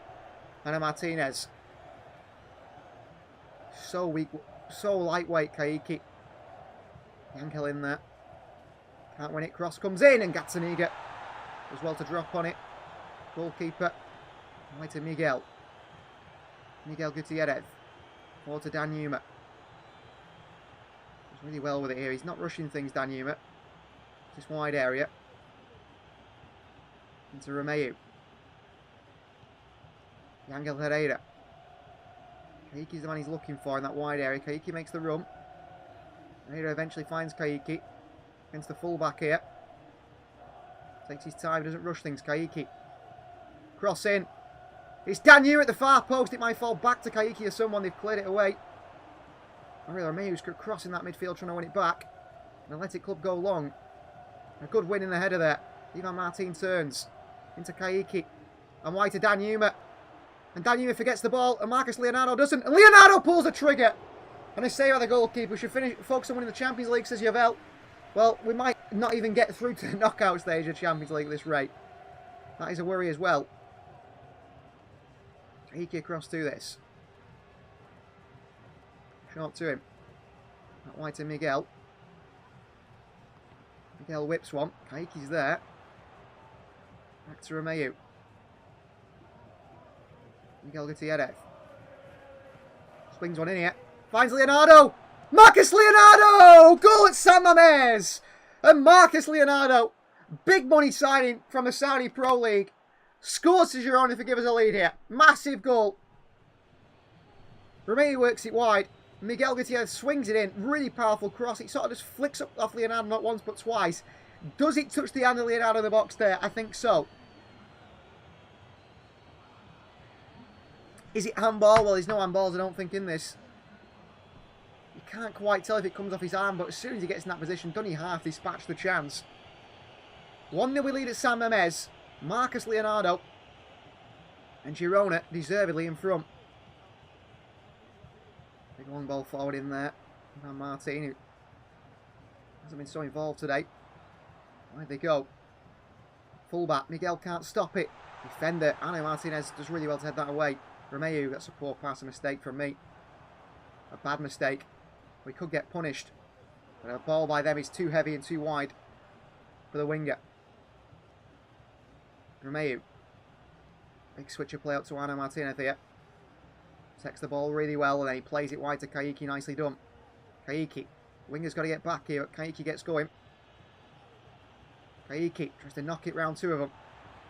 Ana Martinez. So weak, so lightweight, Kaiki. Yangel in there. Can't win it. Cross comes in, and Gazzaniga does well to drop on it. Goalkeeper. Right to Miguel. Miguel Gutierrez. Forward to Danjuma. Does really well with it here. He's not rushing things, Danjuma. This wide area. Into Romeu. Yangel Herrera. Kaiki's the man he's looking for in that wide area. Kaiki makes the run. Herrera eventually finds Kaiki against the fullback here. Takes his time, doesn't rush things. Kaiki. Cross in. It's Danjuma at the far post. It might fall back to Kaiki or someone. They've cleared it away. Romeu's crossing that midfield, trying to win it back. And let it club go long. A good win in the header there. Ivan Martin turns into Kaiki. And wide to Danjuma. And Danjuma forgets the ball. And Marcus Leonardo doesn't. And Leonardo pulls the trigger. And I say about the goalkeeper, we should focus on winning the Champions League, says Javel. Well, we might not even get through to the knockout stage of Champions League at this rate. That is a worry as well. Kaiki across to this. Short to him. That wide to Miguel. Miguel whips one. Kaiki's there. Back to Romeu. Miguel Gutierrez. Swings one in here. Finds Leonardo. Marcus Leonardo! Goal at San Mamés! And Marcus Leonardo, big money signing from the Saudi Pro League, scores to Girona to give us a lead here. Massive goal. Romeu works it wide. Miguel Gutierrez swings it in. Really powerful cross. It sort of just flicks up off Leonardo not once but twice. Does it touch the hand of Leonardo in the box there? I think so. Is it handball? Well, there's no handballs, I don't think, in this. You can't quite tell if it comes off his arm, but as soon as he gets in that position, Dunny half dispatched the chance. 1-0 we lead at San Mamés. Marcus Leonardo. And Girona deservedly in front. Big long ball forward in there. Ivan Martin, who hasn't been so involved today. Where'd they go? Fullback. Miguel can't stop it. Defender. Ana Martinez does really well to head that away. Romeu, that's a poor pass, a mistake from me. A bad mistake. We could get punished. But a ball by them is too heavy and too wide for the winger. Romeu. Big switch of play up to Ana Martinez here. Takes the ball really well and then he plays it wide to Kaiki. Nicely done. Kaiki. Winger's got to get back here, but Kaiki gets going. Kaiki tries to knock it round two of them.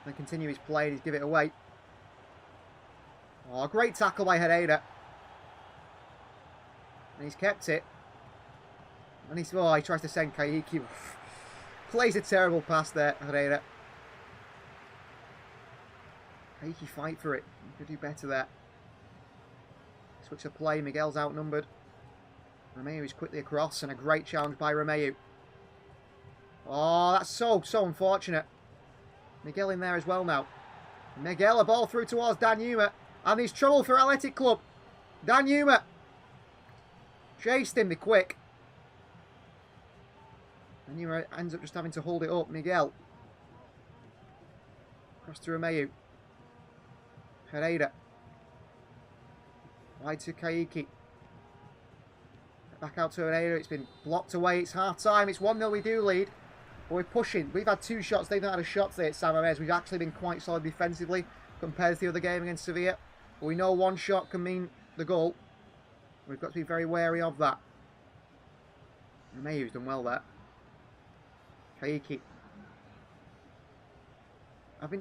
Then continue his play and he's give it away. Oh, great tackle by Herrera. And he's kept it. And he tries to send Kaiki. Plays a terrible pass there, Herrera. Kaiki fight for it. He could do better there. Switch of play. Miguel's outnumbered. Romeu is quickly across and a great challenge by Romeu. Oh, that's so unfortunate. Miguel in there as well now. Miguel, a ball through towards Danjuma. And there's trouble for Athletic Club. Danjuma. Chased him, the quick. Danjuma ends up just having to hold it up. Miguel. Cross to Romeu. Herrera. Wide to Kaiki. Back out to Herrera. It's been blocked away. It's half-time. It's 1-0. We do lead. But we're pushing. We've had 2 shots. They've not had a shot today at San Mamés. We've actually been quite solid defensively compared to the other game against Sevilla. But we know 1 shot can mean the goal. We've got to be very wary of that. Romeu's done well there. Kaiki.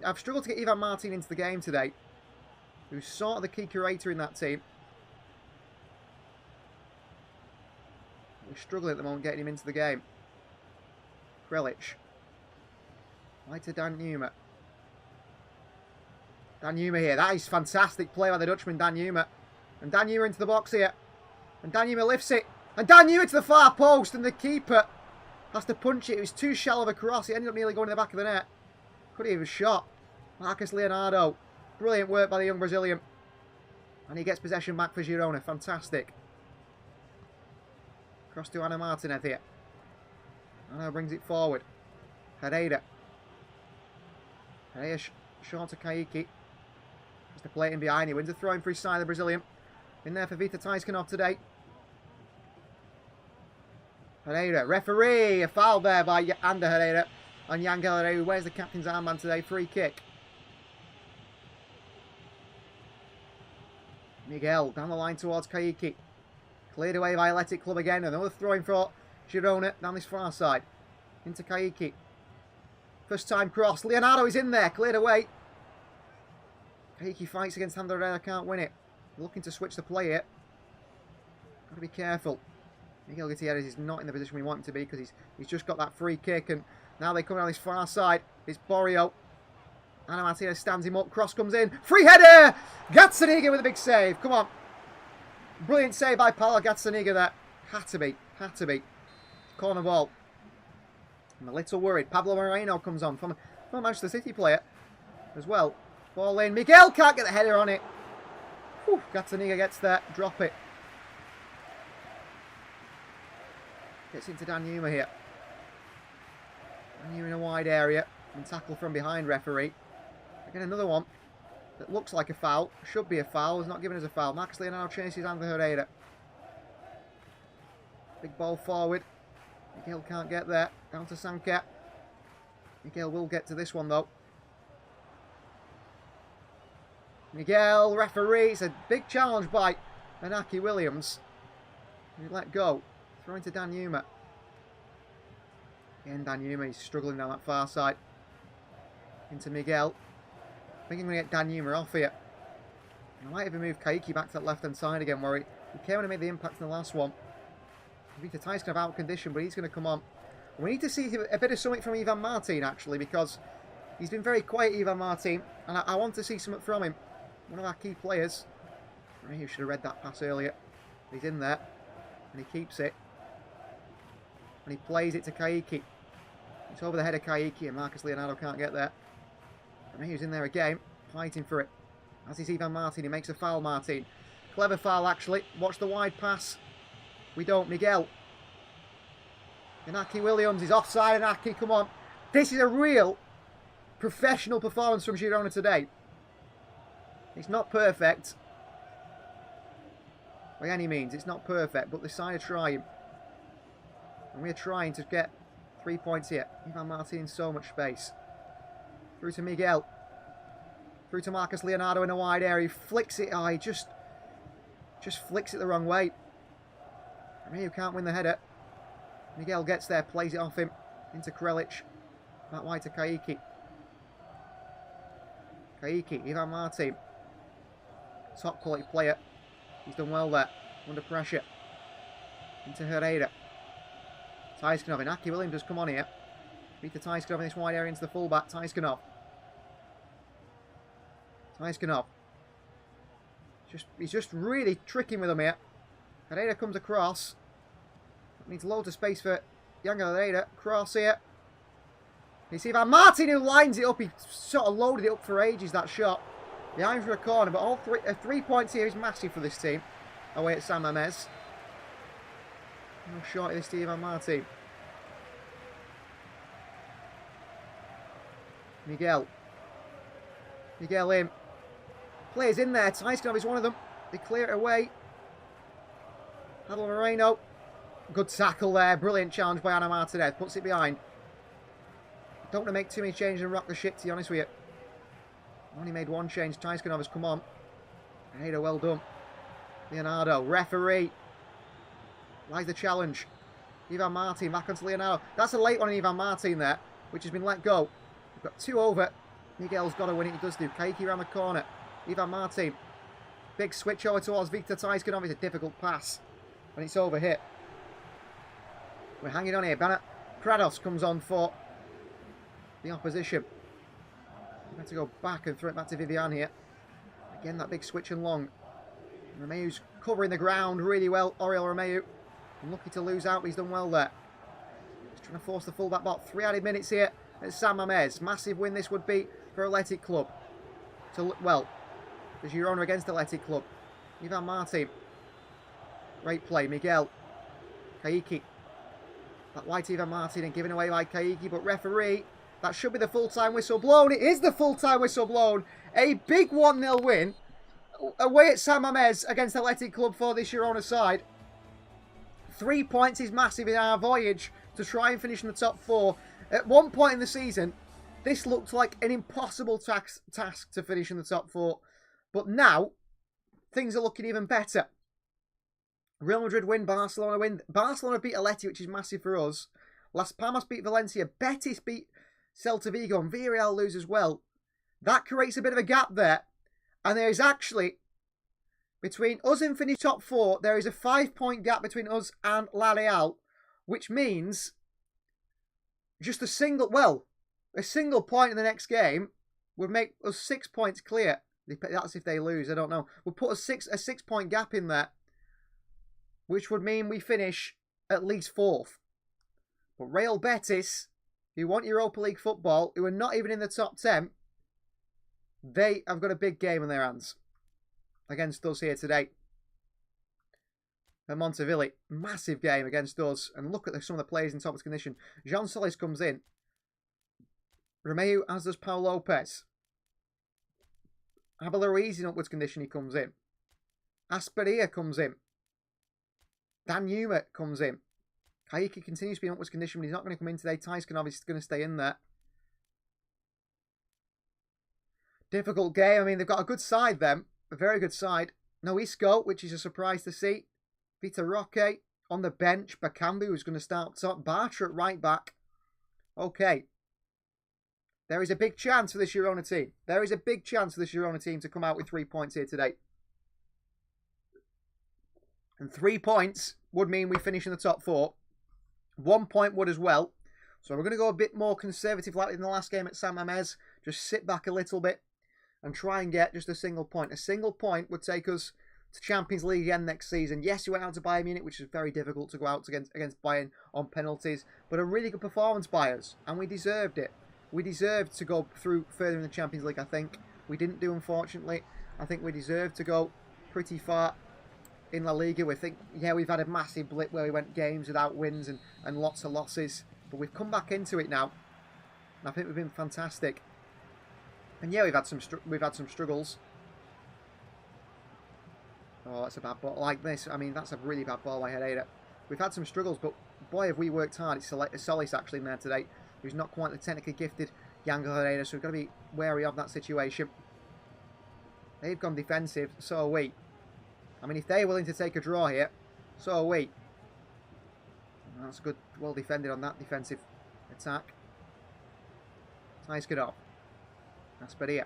I've struggled to get Ivan Martin into the game today, who's sort of the key curator in that team. We're struggling at the moment getting him into the game. Krelic. Wide to Dan Numa. Dan Numa here. That is fantastic play by the Dutchman, Dan Numa. And Dan Numa into the box here. And Dan Numa lifts it. And Dan Numa to the far post. And the keeper has to punch it. It was too shallow of a cross. It ended up nearly going in the back of the net. Could he have shot? Marcus Leonardo. Brilliant work by the young Brazilian. And he gets possession back for Girona. Fantastic. Cross to Ana Martinez here. Ana brings it forward. Herrera. Herrera short to Kaiki. Has to play it in behind. He wins a throw in for his side, the Brazilian. In there for Vita Tyskanov today. Herrera. Referee. A foul there by Ander Herrera. And Yangel Herrera, who wears the captain's armband today. Free kick. Miguel down the line towards Kaiki. Cleared away by Athletic Club again. Another throw-in for Girona down this far side. Into Kaiki. First time cross. Leonardo is in there. Cleared away. Kaiki fights against Ander Herrera. Can't win it. Looking to switch the play here. Got to be careful. Miguel Gutierrez is not in the position we want him to be because he's just got that free kick. And now they come down this far side. It's Borio. Ana Martinez stands him up. Cross comes in. Free header! Gazzaniga with a big save. Come on. Brilliant save by Paulo Gazzaniga there. Had to be. Had to be. Corner ball. I'm a little worried. Pablo Moreno comes on from a Manchester City player as well. Ball in. Miguel can't get the header on it. Whew. Gazzaniga gets there. Drop it. Gets into Dan Numa here. Dan Numa in a wide area. And tackle from behind, referee. Again, another one that looks like a foul. Should be a foul. Is not given as a foul. Marcus Leonardo chases Ander Herrera. Big ball forward. Miguel can't get there. Down to Sanka. Miguel will get to this one, though. Miguel, referee. It's a big challenge by Inaki Williams. He let go. Throwing to Dan Numa. Again, Dan Numa is struggling down that far side. Into Miguel. I think I'm going to get Dan Numa off here. I might even move Kaiki back to that left-hand side again, where he came and made the impact in the last one. Vita Tyskanov out of condition, but he's going to come on. We need to see a bit of something from Ivan Martin, actually, because he's been very quiet, Ivan Martin, and I want to see something from him. One of our key players. He should have read that pass earlier. He's in there, and he keeps it. And he plays it to Kaiki. It's over the head of Kaiki, and Marcus Leonardo can't get there. And he's in there again, fighting for it. As is Ivan Martin, he makes a foul, Martin. Clever foul, actually. Watch the wide pass. We don't. Miguel. Inaki Williams is offside. Inaki, come on. This is a real professional performance from Girona today. It's not perfect. By any means, it's not perfect, but the side are trying. And we're trying to get 3 points here. Ivan Martin in so much space. Through to Miguel. Through to Marcus Leonardo in a wide area. He flicks it. Oh, he just flicks it the wrong way. Romeu can't win the header. Miguel gets there, plays it off him. Into Krelic. Back wide to Kaiki. Kaiki, Ivan Martin. Top quality player. He's done well there. Under pressure. Into Herrera. Tyskanov. Inaki Williams has come on here. Beat the Tyskanov in this wide area into the fullback. Tyskanov. He's just really tricking with him here. Herrera comes across. Needs loads of space for Yangel Herrera. Cross here. You see Ivan Martin who lines it up. He sort of loaded it up for ages, that shot. Behind for a corner, but all 3 points here is massive for this team. Away at San Mamés. No short of this to Ivan Martin. Miguel. Miguel in. Players in there. Tyskanov is one of them. They clear it away. Adel Moreno. Good tackle there. Brilliant challenge by Anna Martinez. Puts it behind. Don't want to make too many changes and rock the ship, to be honest with you. Only made one change. Tyskanov has come on. Ada, well done. Leonardo. Referee. Like the challenge. Ivan Martin back onto Leonardo. That's a late one in Ivan Martin there, which has been let go. We've got 2 over. Miguel's got to win it. He does do. Kaiki around the corner. Ivan Martin. Big switch over towards Viktor Tyskanov. It's a difficult pass. And it's over hit. We're hanging on here. Banat Prados comes on for the opposition. We have to go back and throw it back to Vivian here. Again, that big switch and long. Romeu's covering the ground really well. Oriol Romeu. Unlucky to lose out, but he's done well there. He's trying to force the fullback ball. 3 added minutes here at San Mamés. Massive win this would be for Athletic Club. Well, the Girona against Athletic Club. Ivan Martin. Great play. Miguel. Kaiki. That white Ivan Martin and given away by Kaiki, but referee, that should be the full-time whistle blown. It is the full-time whistle blown. A big 1-0 win away at San Mamés against Athletic Club for this Girona side. 3 points is massive in our voyage to try and finish in the top 4. At one point in the season, this looked like an impossible task to finish in the top 4. But now, things are looking even better. Real Madrid win, Barcelona win. Barcelona beat Atleti, which is massive for us. Las Palmas beat Valencia. Betis beat Celta Vigo. And Villarreal lose as well. That creates a bit of a gap there. And there is actually, between us and finish top 4, there is a 5-point gap between us and La Real. Which means just a single point in the next game would make us 6 points clear. That's if they lose, I don't know. We'll put a 6-point gap in there, which would mean we finish at least 4th. But Real Betis, who want Europa League football, who are not even in the top 10, they have got a big game in their hands against us here today. At Montevilli, massive game against us. And look at some of the players in top condition. Jean Solis comes in. Romeu, as does Paul Lopez. Abel Ruiz in upwards condition, he comes in. Asperia comes in. Dan Newman comes in. Kaiki continues to be in upwards condition, but he's not going to come in today. Tyskanov is going to stay in there. Difficult game. I mean, they've got a good side, them. A very good side. No Isco, which is a surprise to see. Vitor Roque on the bench. Bakambu, who's going to start top. Bartra at right back. Okay. There is a big chance for this Girona team. There is a big chance for this Girona team to come out with 3 points here today. And 3 points would mean we finish in the top 4. 1 point would as well. So we're going to go a bit more conservative like in the last game at San Mamés. Just sit back a little bit and try and get just a single point. A single point would take us to Champions League again next season. Yes, we went out to Bayern Munich, which is very difficult to go out against Bayern on penalties. But a really good performance by us. And we deserved it. We deserved to go through further in the Champions League, I think. We didn't do, unfortunately. I think we deserved to go pretty far in La Liga. We think, yeah, we've had a massive blip where we went games without wins and lots of losses. But we've come back into it now. And I think we've been fantastic. And yeah, we've had some struggles. Oh, that's a bad ball. Like this, I mean, that's a really bad ball by Herrera. We've had some struggles, but boy, have we worked hard. It's Solis actually in there today, who's not quite the technically gifted Yango Herrera, so we've got to be wary of that situation. They've gone defensive, so are we. I mean, if they're willing to take a draw here, so are we. That's good, well defended on that defensive attack. Tyskanov. Asperia.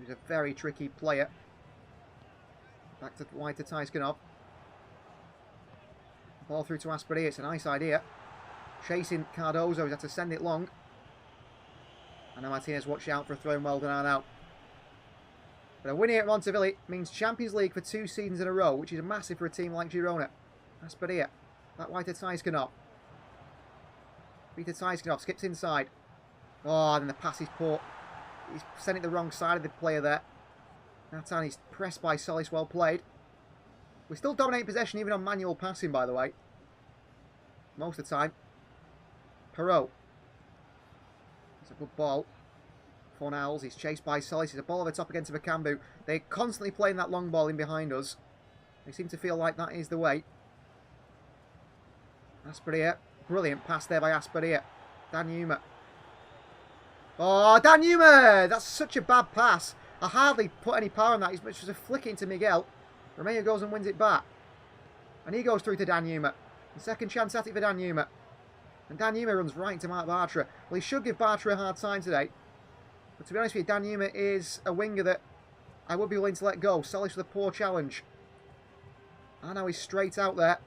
He's a very tricky player. Back to wide to Tyskanov. Ball through to Asperia. It's a nice idea. Chasing Cardozo. He's had to send it long. And now Martinez watch out for a throw and well done out. But a win here at Montevilli means Champions League for 2 seasons in a row, which is massive for a team like Girona. Asperia. That wide to Tyskanov. Peter Tyskanov skips inside. Oh, and then the pass is poor. He's sent it the wrong side of the player there. Nathan is pressed by Solis, well played. We still dominate possession even on manual passing, by the way. Most of the time. Perot. It's a good ball. Fornals, he's chased by Solis. He's a ball over top against Bakambu. They're constantly playing that long ball in behind us. They seem to feel like that is the way. Asperia. Brilliant pass there by Asperia. Dan Yuma. Oh, Dan Yuma! That's such a bad pass. I hardly put any power on that. It's just a flick into Miguel. Romeo goes and wins it back. And he goes through to Dan Yuma. The second chance at it for Dan Yuma. And Dan Yuma runs right into Mark Bartra. Well, he should give Bartra a hard time today. But to be honest with you, Dan Yuma is a winger that I would be willing to let go. Solis with a poor challenge. And now he's straight out there.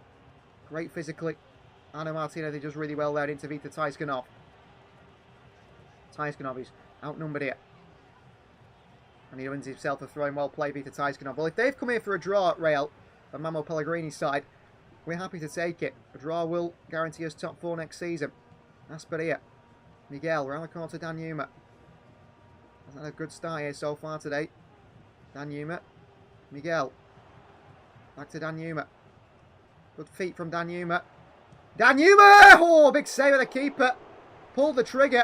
Great physically. Arno Martinez, he does really well there into Vita Taiskanov. Taiskanov is outnumbered here. And he wins himself a throwing. Well played, Vita Taiskanov. Well, if they've come here for a draw at Real, on Mamo Pellegrini's side, we're happy to take it. A draw will guarantee us top 4 next season. Asperia. Miguel, around the corner to Dan Yuma. Hasn't had a good start here so far today. Dan Yuma. Miguel. Back to Dan Yuma. Good feet from Dan Yuma. Dan Yuma! Oh, big save of the keeper. Pulled the trigger.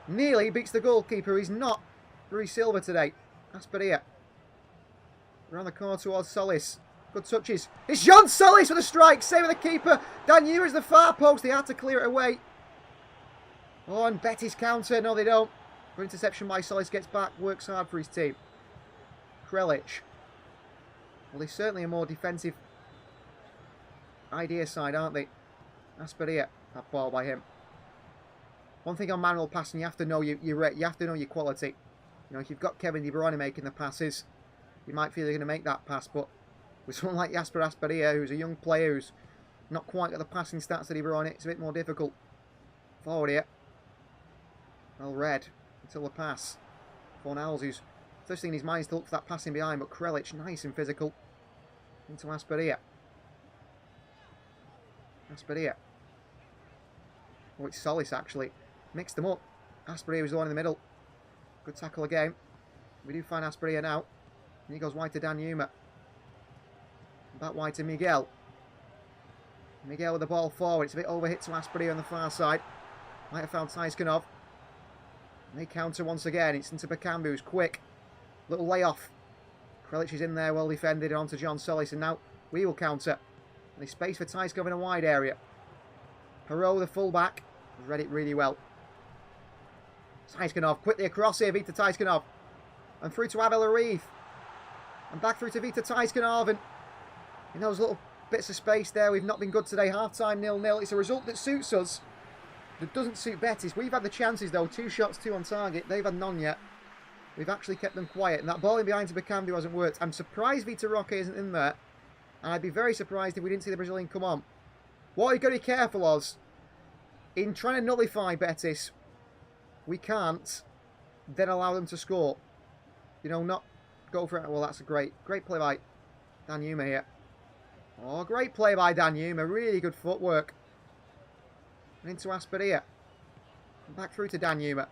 Nearly beats the goalkeeper. He's not Rui Silva today. Asperia. Around the corner towards Solis. Good touches. It's John Solis with a strike. Save of the keeper. Dan Yuma is the far post. They had to clear it away. Oh, and Betty's counter. No, they don't. Good interception by Solis. Gets back. Works hard for his team. Krelic. Well, they're certainly a more defensive idea side, aren't they? Asperia. That ball by him. One thing on manual passing, you have to know you have to know your quality. You know, if you've got Kevin De Bruyne making the passes, you might feel they're going to make that pass, but with someone like Jasper Asperia, who's a young player who's not quite got the passing stats of De Bruyne, it's a bit more difficult. Forward here. Well read until the pass. Fornals, who's first thing in his mind is to look for that passing behind, but Krelic, nice and physical. Into Asperia. Asperia. Oh, it's Solis actually. Mixed them up. Asperia was the one in the middle. Good tackle again. We do find Asperia now. And he goes wide to Dan Yuma. Back wide to Miguel. Miguel with the ball forward. It's a bit overhit to Asperia on the far side. Might have found Taiskanov. And they counter once again. It's into Bakambu, who's quick. Little layoff. Krelic is in there, well defended, on to John Solis. And now we will counter. And there's space for Taiskanov in a wide area. Perot, the fullback, has read it really well. Taiskanov quickly across here, Vita Taiskanov. And through to Abel Arif. And back through to Vita Taiskanov. And in those little bits of space there, we've not been good today. Half-time 0-0. It's a result that suits us. That doesn't suit Betis. We've had the chances though. 2 shots, 2 on target. They've had none yet. We've actually kept them quiet. And that ball in behind to Bakambu hasn't worked. I'm surprised Vita Roque isn't in there. And I'd be very surprised if we didn't see the Brazilian come on. What you've got to be careful of, in trying to nullify Betis, we can't then allow them to score. You know, not go for it. Well, that's a great play by Dan Yuma here. Oh, great play by Dan Yuma. Really good footwork. And into Asperia. And back through to Dan Yuma.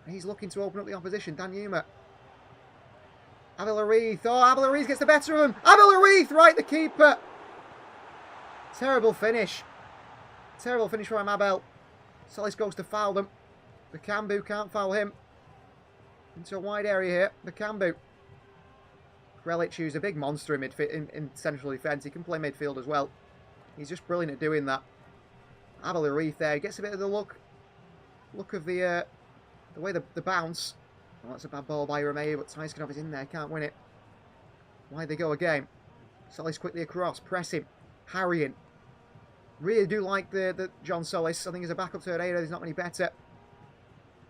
And he's looking to open up the opposition. Dan Yuma. Abel Arif. Oh, Abel Arif gets the better of him. Abel Arif, right, the keeper. Terrible finish. Terrible finish from Abel. Solis goes to foul them. Bakambu can't foul him. Into a wide area here. Bakambu. Krelic, who's a big monster in central defence. He can play midfield as well. He's just brilliant at doing that. Abel Arif there. He gets a bit of the look of the way the bounce. Oh, that's a bad ball by Romeo, but Taiskanov is in there. Can't win it. Wide they go again. Solis quickly across. Press him. Harrying. Really do like the John Solis. I think as a backup to Herrera, he's not any better.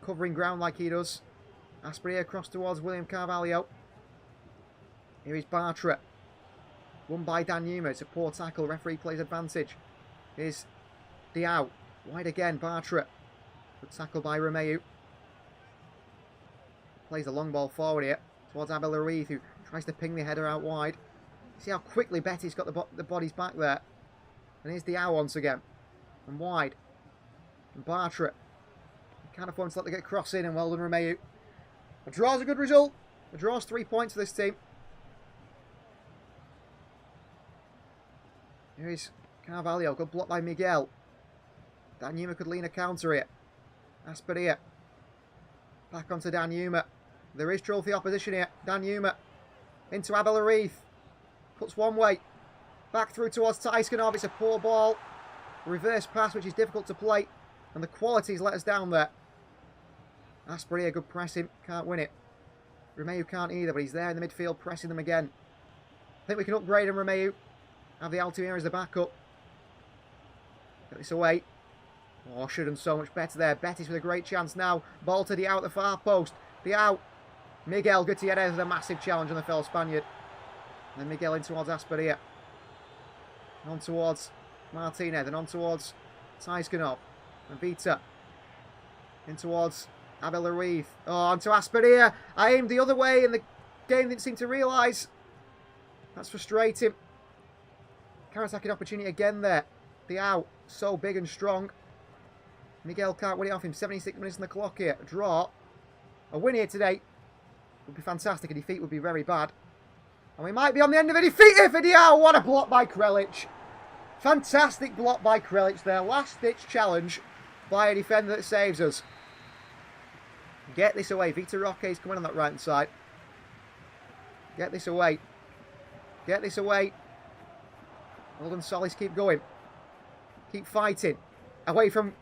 Covering ground like he does. Asperia across towards William Carvalho. Here is Bartra. Won by Dan Yuma. It's a poor tackle. Referee plays advantage. Here's Diao. Wide again. Bartra. Good tackle by Romeo. Plays a long ball forward here towards Abel Arif, who tries to ping the header out wide. See how quickly Betty's got the bodies back there. And here's Diao once again. And wide. And Bartra. Can't afford to let the get cross in, and well done Romeo. A draw's a good result. A draw's 3 points for this team. Here is Carvalho. Good block by Miguel. Dan Yuma could lean a counter here. Asperia. Back onto Dan Yuma. There is trophy opposition here. Dan Yuma into Abel Arif. Puts one way. Back through towards Tyskanov. It's a poor ball. Reverse pass, which is difficult to play. And the quality's let us down there. Asperia, good pressing. Can't win it. Romeu can't either, but he's there in the midfield pressing them again. I think we can upgrade him, Romeu. Have the Altamira as the backup. Get this away. Oh, should have done so much better there. Betis with a great chance now. Ball to Diao at the far post. Diao. Miguel Gutierrez with a massive challenge on the fellow Spaniard. And then Miguel in towards Asperia. On towards Martinez. And on towards Tyskanov. And Vita. In towards Abel Ruiz. Oh, onto Asperia. I aimed the other way and the game didn't seem to realise. That's frustrating. Counter-attacking opportunity again there. Diao. So big and strong. Miguel can't win it off him. 76 minutes on the clock here. A draw. A win here today would be fantastic. A defeat would be very bad. And we might be on the end of a defeat here for Diao. What a block by Krelic. Fantastic block by Krelic there. Last-ditch challenge by a defender that saves us. Get this away. Vita Roque is coming on that right-hand side. Get this away. Get this away. Golden Solis keep going. Keep fighting. Away from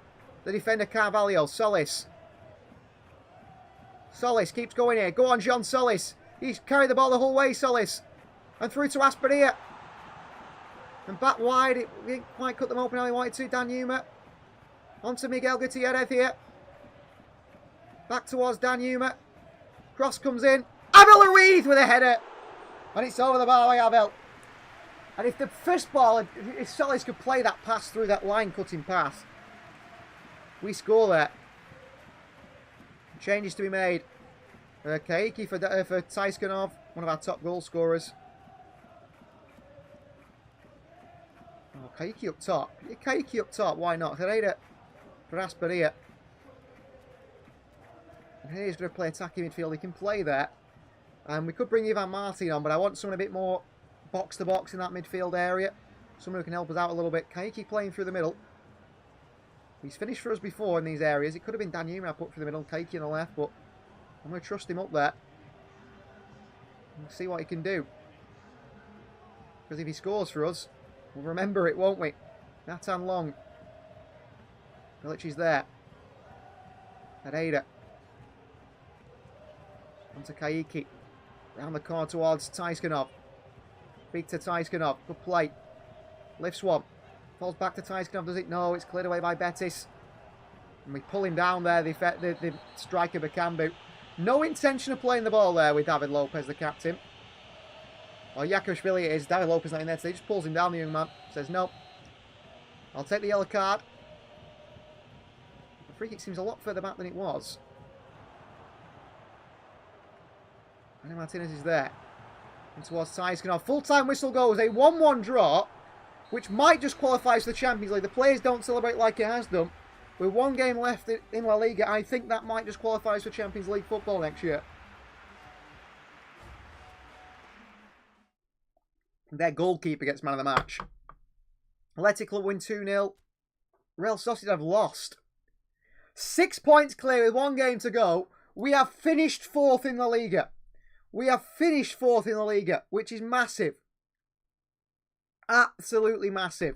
the defender Carvalho. Solis. Solis keeps going here. Go on, Jean Solis. He's carried the ball the whole way, Solis. And through to Asperia. And back wide. It didn't quite cut them open how he wanted to. Dan Yuma. On to Miguel Gutierrez here. Back towards Dan Yuma. Cross comes in. Abel Ruiz with a header. And it's over the bar by Abel. And if the first ball, if Solis could play that pass through that line-cutting pass, we score there. Changes to be made. Kaiki for Tyskanov, one of our top goal scorers. Oh, Kaiki up top. Kaiki up top, why not? Herrera for Asperia. And Herrera's going to play attacking midfield. He can play there. And we could bring Ivan Martin on, but I want someone a bit more box-to-box in that midfield area. Someone who can help us out a little bit. Kaiki playing through the middle. He's finished for us before in these areas. It could have been Dan Yuma I put through the middle, Kaiki on the left, but I'm going to trust him up there. We'll see what he can do. Because if he scores for us, we'll remember it, won't we? Nathan Long. Milic is there. Herrera. Onto Kaiki. Round the corner towards Tyskanov. Big to Tyskanov. Good play. Lifts one. Falls back to Tyskanov. Does it? No. It's cleared away by Betis. And we pull him down there. The striker Bakambu. No intention of playing the ball there with David Lopez, the captain. Or Yakashvili it is. David Lopez not in there today. He just pulls him down, the young man. Says, no. I'll take the yellow card. The free kick seems a lot further back than it was. And Martinez is there. And towards Tyskanov. Full-time whistle goes. A 1-1 draw, which might just qualify for the Champions League. The players don't celebrate like it has done. With one game left in La Liga, I think that might just qualify us for Champions League football next year. Their goalkeeper gets man of the match. Athletic Club win 2-0. Real Sociedad have lost. 6 points clear with one game to go. We have finished fourth in La Liga. We have finished fourth in La Liga, which is massive. Absolutely massive.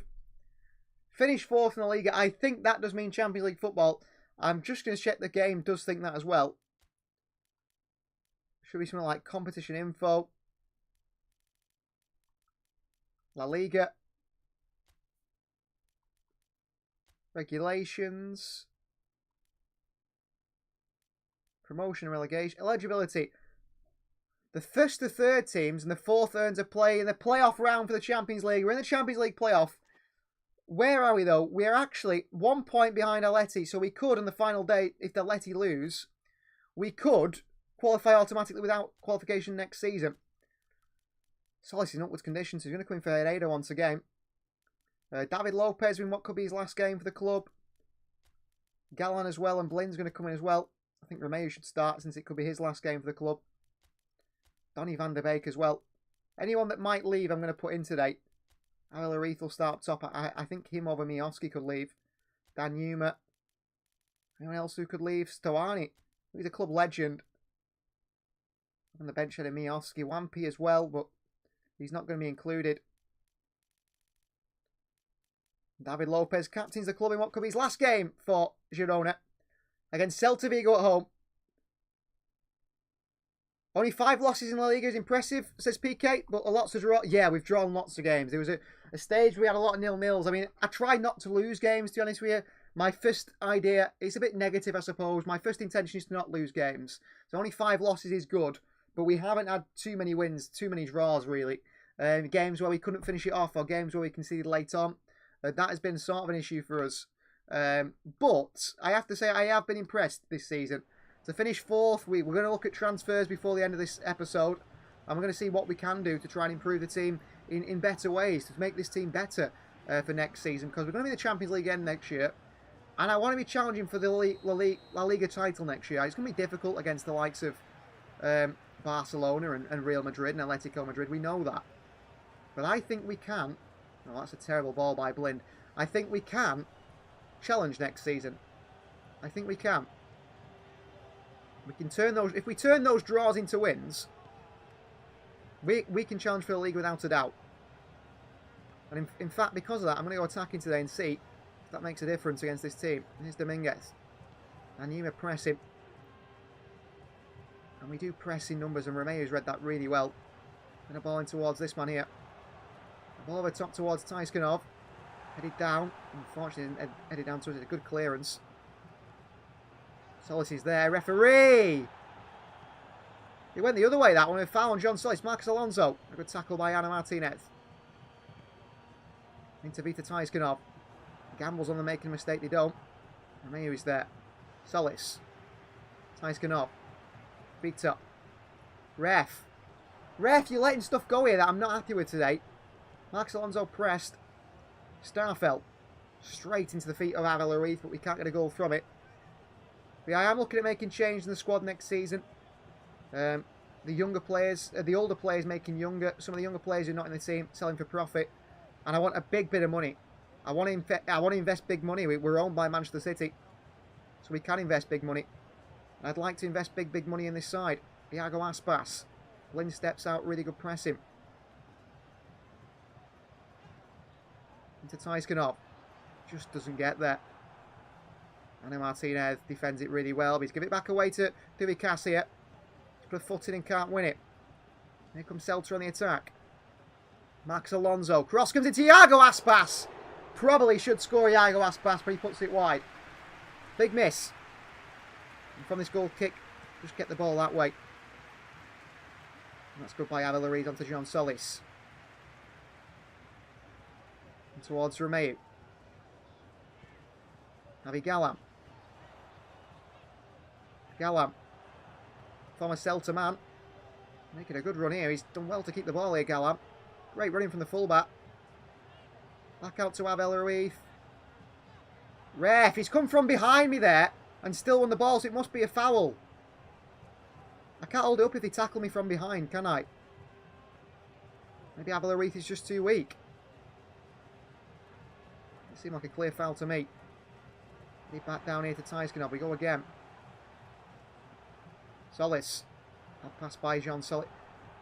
Finished fourth in the Liga. I think that does mean Champions League football. I'm just going to check the game does think that as well. Should be something like competition info. La Liga. Regulations. Promotion and relegation. Eligibility. The first to third teams and the fourth earns a play in the playoff round for the Champions League. We're in the Champions League playoff. Where are we though? We're actually 1 point behind Atleti. So we could on the final day, if the Atleti lose, we could qualify automatically without qualification next season. Solis is in upwards conditions. He's going to come in for Herrera once again. David Lopez in what could be his last game for the club. Galan as well, and Blin's going to come in as well. I think Romeo should start since it could be his last game for the club. Donny van der Beek as well. Anyone that might leave, I'm going to put in today. Abel Ruiz will start up top. I think him over Miowski could leave. Dan Yuma. Anyone else who could leave? Stoani. He's a club legend. On the bench, had a Miowski, Wampy as well, but he's not going to be included. David Lopez captains the club in what could be his last game for Girona against Celta Vigo at home. Only 5 losses in La Liga is impressive, says PK, but lots of draw. Yeah, we've drawn lots of games. There was a stage where we had a lot of 0-0s. I mean, I try not to lose games, to be honest with you. My first idea is a bit negative, I suppose. My first intention is to not lose games. So only 5 losses is good, but we haven't had too many wins, too many draws, really. Games where we couldn't finish it off or games where we conceded late on. That has been sort of an issue for us. But I have to say I have been impressed this season. To finish 4th, we're going to look at transfers before the end of this episode. And we're going to see what we can do to try and improve the team in better ways, to make this team better for next season. Because we're going to be in the Champions League again next year. And I want to be challenging for the La Liga title next year. It's going to be difficult against the likes of Barcelona and Real Madrid and Atletico Madrid. We know that. But I think we can. Oh, that's a terrible ball by Blind. I think we can challenge next season. I think we can. We can turn those. If we turn those draws into wins, we can challenge for the league without a doubt. And in fact, because of that, I'm going to go attacking today and see if that makes a difference against this team. Here's Dominguez. And Yuma press him. And we do press in numbers, and Romeo's read that really well. And a ball in towards this man here. A ball over top towards Tyskanov. Headed down. Unfortunately, headed down towards it. A good clearance. Solis is there. Referee! He went the other way, that one. A foul on John Solis. Marcus Alonso. A good tackle by Ana Martinez. Into Vita Tyskanov. Gambles on them making a mistake. They don't. Romeo is there. Solis. Tyskanov. Vita. Ref, you're letting stuff go here that I'm not happy with today. Marcus Alonso pressed. Starfelt. Straight into the feet of Avila Ruiz, but we can't get a goal from it. But I am looking at making change in the squad next season. The younger players, the older players making younger. Some of the younger players who are not in the team selling for profit. And I want a big bit of money. I want to invest big money. We're owned by Manchester City, so we can invest big money. And I'd like to invest big money in this side. Iago Aspas. Blind steps out, really good pressing. Into Tyskanov. Just doesn't get there. Ana Martinez defends it really well. But he's given it back away to Duvikas here. He's put a foot in and can't win it. Here comes Celta on the attack. Max Alonso. Cross comes into Iago Aspas. Probably should score Iago Aspas, but he puts it wide. Big miss. And from this goal kick, just get the ball that way. And that's good by Avila Ruiz onto John Solis. And towards Romeo. Javi Galam. Galam. Former Celta man. Making a good run here. He's done well to keep the ball here, Galam. Great running from the fullback. Back out to Avila Ruiz. Ref, he's come from behind me there and still won the ball, so it must be a foul. I can't hold it up if they tackle me from behind, can I? Maybe Avila Ruiz is just too weak. It seemed like a clear foul to me. Lead back down here to Tyskanov. We go again. Solis. I'll pass by Jean Solis.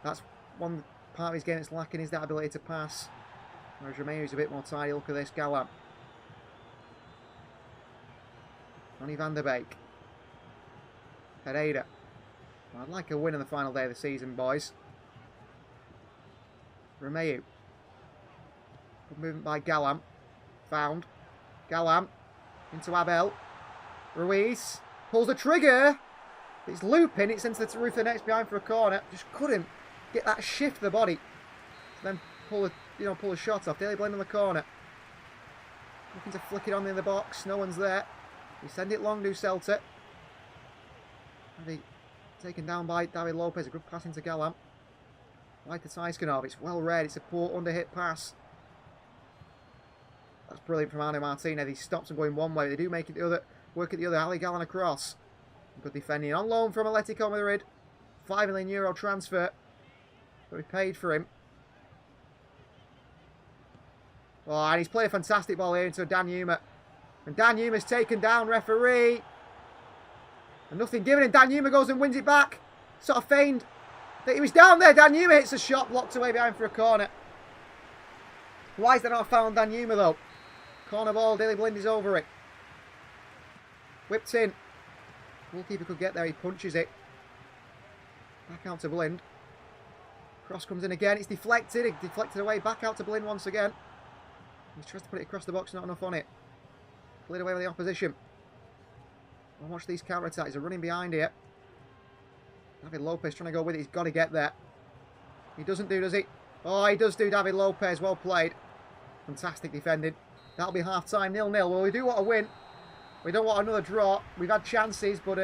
That's one part of his game that's lacking, is that ability to pass. Whereas Romeo is a bit more tidy. Look at this. Galam. Ronnie van der Beek. Pereira. Well, I'd like a win on the final day of the season, boys. Romeo. Good movement by Galam. Found. Galam. Into Abel. Ruiz. Pulls the trigger. It's looping. It's into the roof of the net behind for a corner. Just couldn't get that shift of the body. Then pull a shot off. Daily Blind on the corner. Looking to flick it on in the box. No one's there. We send it long to Celta. Taken down by David Lopez. A good pass into Galam. Like the Tyskanov. It's well read. It's a poor under-hit pass. That's brilliant from Ana Martinez. He stops them going one way. They do make it the other. Work at the other. Ali Galan across. Good defending. On loan from Atletico Madrid. €5 million transfer. But we paid for him. Oh, and he's played a fantastic ball here into Dan Yuma. And Dan Yuma's taken down. Referee. And nothing given, and Danjuma goes and wins it back. Sort of feigned that he was down there. Danjuma hits a shot, blocked away behind for a corner. Why is there not a foul on Danjuma though? Corner ball, Daley Blind is over it. Whipped in. Goalkeeper could get there, he punches it. Back out to Blind. Cross comes in again, it's deflected. It deflected away, back out to Blind once again. He tries to put it across the box, not enough on it. Cleared away by the opposition. And watch these counter-attacks, they're running behind here. David Lopez trying to go with it, he's got to get there. He doesn't do, does he? Oh, he does do, David Lopez, well played. Fantastic defending. That'll be half-time, 0-0. Well, we do want a win. We don't want another draw. We've had chances, but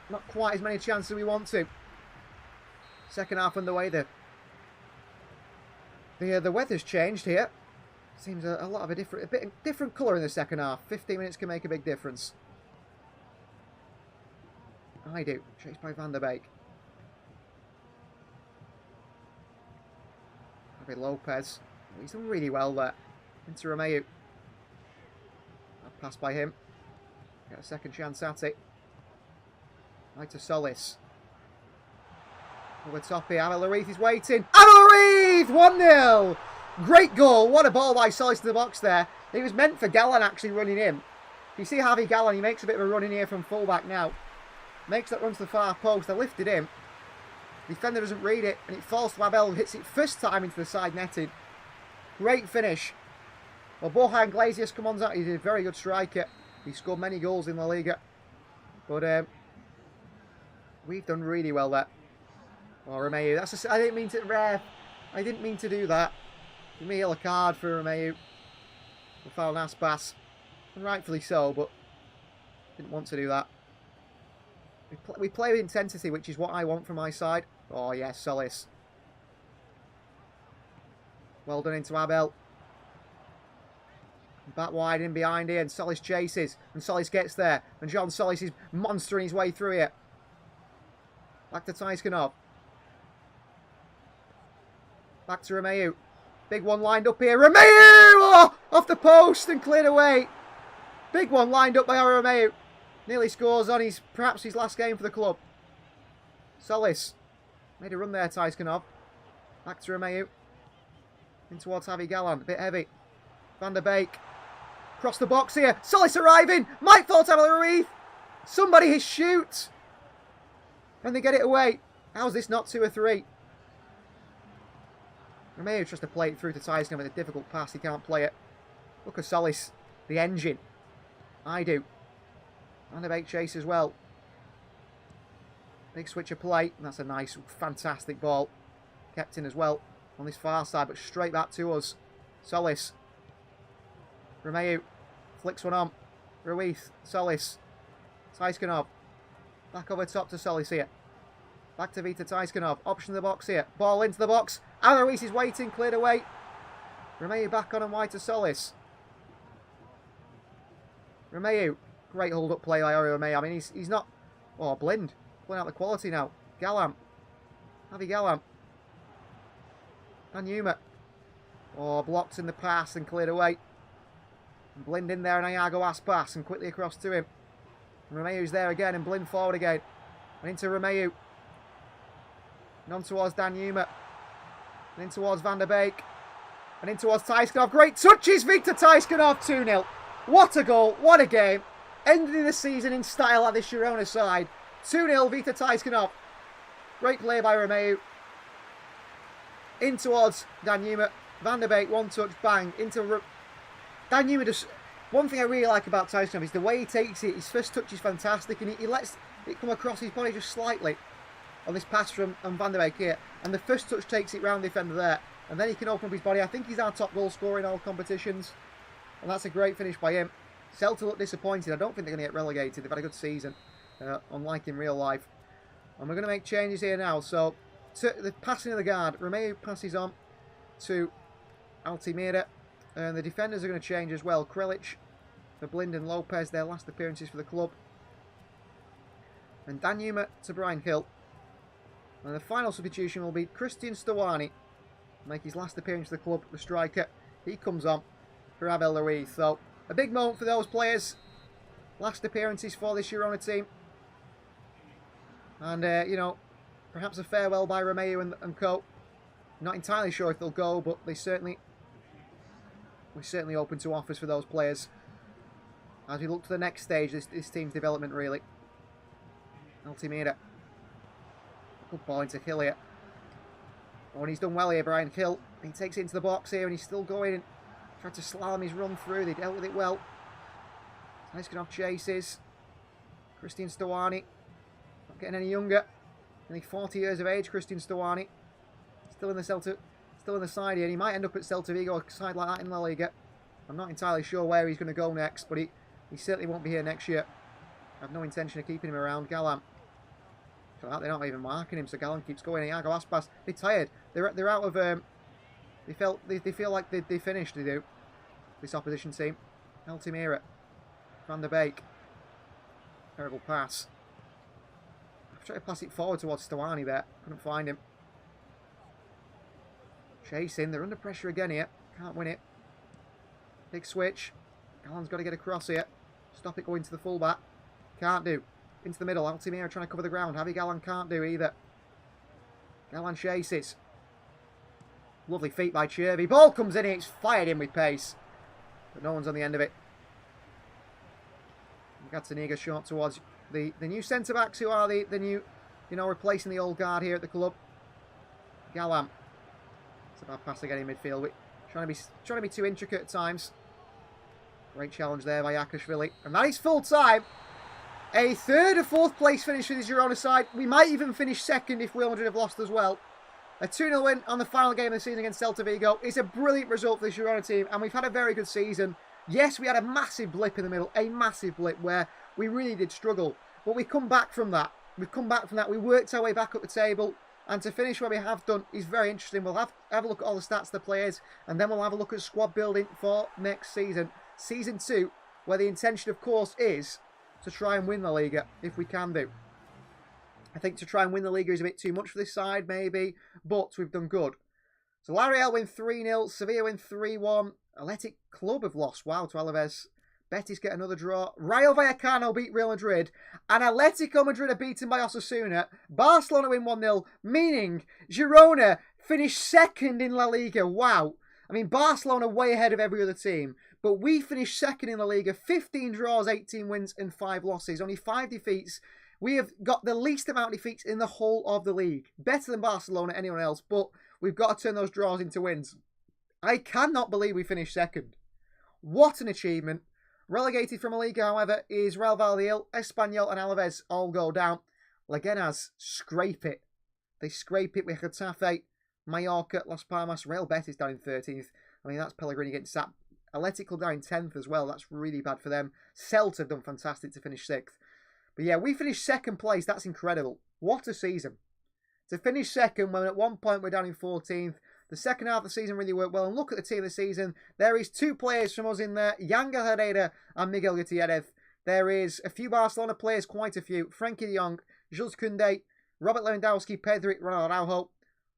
not quite as many chances as we want to. Second half underway. The weather's changed here. Seems a lot of a bit different colour in the second half. 15 minutes can make a big difference. I do. Chased by Van der Beek. David Lopez. He's done really well there. Into Romeu. Pass by him. Get a second chance at it. Right to Solis. Over top here. Abel Larith is waiting. Abel Larith! 1-0! Great goal. What a ball by Solis to the box there. It was meant for Gallan actually running in. You see Javi Gallan, he makes a bit of a run in here from fullback now. Makes that run to the far post. They lifted him. Defender doesn't read it. And it falls to Abel. Hits it first time into the side netting. Great finish. Well, Borja Iglesias comes out. He's a very good striker. He scored many goals in La Liga. But we've done really well there. Oh, Romeu. I didn't mean to ref. I didn't mean to do that. Give me a yellow card for Romeu. The foul on Aspas. And rightfully so, but didn't want to do that. We play with intensity, which is what I want from my side. Oh, yes, Solis. Well done into Abel. Back wide in behind here, and Solis chases. And Solis gets there. And John Solis is monstering his way through here. Back to Tyskanov. Back to Romeu. Big one lined up here. Romeu! Oh, off the post and cleared away. Big one lined up by Romeu. Nearly scores on perhaps his last game for the club. Solis. Made a run there, Tyskanov. Back to Romeu. In towards Javi Gallan. A bit heavy. Van der Beek. Across the box here. Solis arriving. Might fall to Abel Larith. Somebody his shoot. And they get it away. How's this not 2 or 3? Romeu tries to play it through to Tyson with a difficult pass. He can't play it. Look at Solis. The engine. I do. Van der Beek chase as well. Big switch of play. And that's a nice, fantastic ball. Kept in as well on this far side, but straight back to us. Solis. Romeu flicks one on. Ruiz. Solis. Tyskanov. Back over top to Solis here. Back to Vita Tyskanov. Option in the box here. Ball into the box. Ruiz is waiting. Cleared away. Romeu back on and wide to Solis. Romeu. Great hold-up play by Romeu. I mean, he's not... Oh, Blind. Pulling out the quality now. Gallan. Javi Gallan. Danjuma. Oh, blocked in the pass and cleared away. And Blind in there and Iago Aspas and quickly across to him. And Romeu's there again and Blind forward again. And into Romeu. And on towards Danjuma. And in towards Van der Beek. And in towards Tyskanov. Great touches, Victor Tyskanov. 2-0. What a goal. What a game. Ending the season in style at this Girona side. 2-0, Vita Tyskanov. Great play by Romeu. In towards Danjuma. Van der Beek, one touch, bang. Into Danjuma. Just one thing I really like about Tyskanov is the way he takes it. His first touch is fantastic, and he lets it come across his body just slightly on this pass from Van der Beek here. And the first touch takes it round the defender there, and then he can open up his body. I think he's our top goal scorer in all competitions, and that's a great finish by him. Celta look disappointed. I don't think they're going to get relegated. They've had a good season, unlike in real life. And we're going to make changes here now. So, the passing of the guard. Romeu passes on to Altimira. And the defenders are going to change as well. Krelic for Blind and Lopez, their last appearances for the club. And Danjuma to Brian Hill. And the final substitution will be Christian Stawani. Make his last appearance for the club, the striker. He comes on for Abel Larith. So, a big moment for those players. Last appearances for this Girona team. And, you know, perhaps a farewell by Romeo and co. Not entirely sure if they'll go, but we're certainly open to offers for those players. As we look to the next stage, this team's development, really. Altimira. Good ball into Hill here. Oh, and he's done well here, Brian Hill. He takes it into the box here, and he's still going and tried to slalom his run through. They dealt with it well. Tyskanov chases. Christian Stawani. Not getting any younger. Nearly 40 years of age, Christian Stawani. Still in the side here. And he might end up at Celta Vigo, a side like that in La Liga. I'm not entirely sure where he's going to go next, but he certainly won't be here next year. I have no intention of keeping him around. Galan. They're not even marking him, so Galan keeps going. Iago Aspas, they're tired. They're out of. They feel like they finished. They do. This opposition team. Altimira. Van der Beek. Terrible pass. I've tried to pass it forward towards Stawani there. Couldn't find him. Chasing. They're under pressure again here. Can't win it. Big switch. Galan's got to get across here. Stop it going to the fullback. Can't do. Into the middle. Altimira trying to cover the ground. Javi Galan can't do either. Galan chases. Lovely feet by Chervy. Ball comes in. It's fired in with pace. But no one's on the end of it. Gazzaniga short towards the new centre-backs who are the new, you know, replacing the old guard here at the club. Galan. It's a bad pass again in midfield. Trying to be too intricate at times. Great challenge there by Akashvili. And that is full time. A third or fourth place finish for the Girona side. We might even finish second if Real Madrid have lost as well. A 2-0 win on the final game of the season against Celta Vigo is a brilliant result for the Girona team, and we've had a very good season. Yes, we had a massive blip in the middle, a massive blip where we really did struggle. But we come back from that. We worked our way back up the table, and to finish where we have done is very interesting. We'll have a look at all the stats of the players, and then we'll have a look at squad building for next season. Season 2, where the intention, of course, is to try and win the Liga, if we can do. I think to try and win the Liga is a bit too much for this side, maybe, but we've done good. So L'Oreal win 3-0, Sevilla win 3-1, Athletic Club have lost, wow, to Alaves. Betis get another draw. Rayo Vallecano beat Real Madrid, and Atletico Madrid are beaten by Osasuna. Barcelona win 1-0, meaning Girona finished second in La Liga, wow. I mean, Barcelona way ahead of every other team. But we finished second in La Liga, 15 draws, 18 wins and 5 losses. Only 5 defeats. We have got the least amount of defeats in the whole of the league. Better than Barcelona, anyone else, but we've got to turn those draws into wins. I cannot believe we finished second. What an achievement. Relegated from La Liga, however, is Real Valladolid, Espanyol and Alaves all go down. Leganes scrape it. They scrape it with Getafe, Mallorca, Las Palmas, Real Betis down in 13th. I mean, that's Pellegrini getting sacked. Athletic Club down in 10th as well. That's really bad for them. Celta have done fantastic to finish 6th. But yeah, we finished second place. That's incredible. What a season. To finish second when at one point we're down in 14th. The second half of the season really worked well. And look at the team this season. There is 2 players from us in there. Yanga Herrera and Miguel Gutierrez. There is a few Barcelona players, quite a few. Frankie de Jong, Jules Koundé, Robert Lewandowski, Pedri, Ronald Araujo.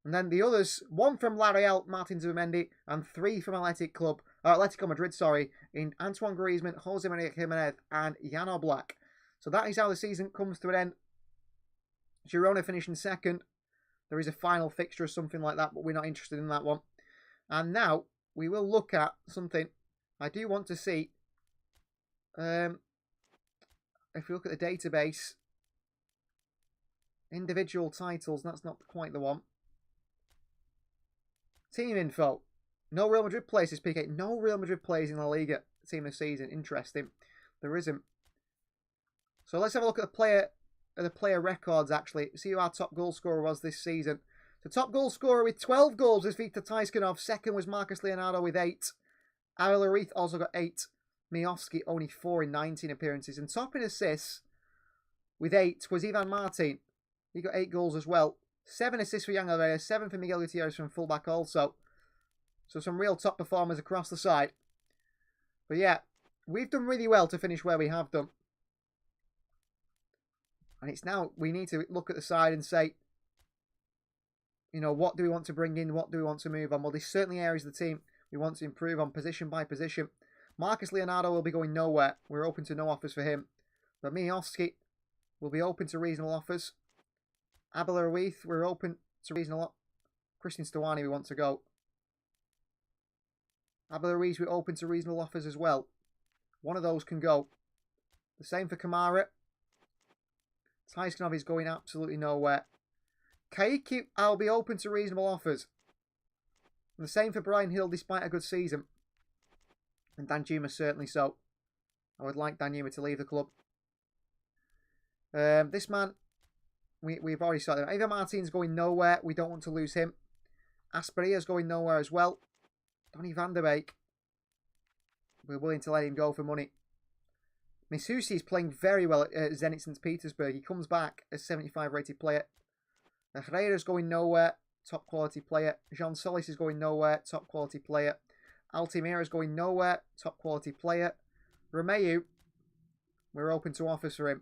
And then the others, 1 from La Real, Martin Zubimendi, and 3 from Atletico Madrid, in Antoine Griezmann, Jose Maria Jimenez, and Jan Oblak. So that is how the season comes to an end. Girona finishing second. There is a final fixture or something like that, but we're not interested in that one. And now we will look at something I do want to see. If we look at the database, individual titles, that's not quite the one. Team info. No Real Madrid players this PK. No Real Madrid players in La Liga team this season. Interesting. There isn't. So let's have a look at the player records, actually. See who our top goal scorer was this season. The top goal scorer with 12 goals is Viktor Tyskanov. Second was Marcus Leonardo with 8. Ariel Arith also got 8. Miovski only 4 in 19 appearances. And top in assists with 8 was Ivan Martin. He got 8 goals as well. 7 assists for Young Herrera. 7 for Miguel Gutierrez from fullback also. So some real top performers across the side. But yeah, we've done really well to finish where we have done. And it's now we need to look at the side and say, you know, what do we want to bring in? What do we want to move on? Well, there's certainly areas of the team we want to improve on position by position. Marcus Leonardo will be going nowhere. We're open to no offers for him. But Miovski will be open to reasonable offers. Abela Ruiz, we're open to reasonable. Christian Stuani, we want to go. Abela Ruiz, we're open to reasonable offers as well. One of those can go. The same for Kamara. Tyskanov is going absolutely nowhere. Kaiki, I'll be open to reasonable offers. And the same for Brian Hill, despite a good season. And Danjuma certainly so. I would like Danjuma to leave the club. This man, we've already started. Ivan Martin's going nowhere. We don't want to lose him. Asperia's going nowhere as well. Donny van der Beek. We're willing to let him go for money. Misusi is playing very well at Zenit St. Petersburg. He comes back as 75 rated player. Herrera's going nowhere. Top quality player. Jean Solis is going nowhere. Top quality player. Altimira's going nowhere. Top quality player. Romeu, we're open to offers for him.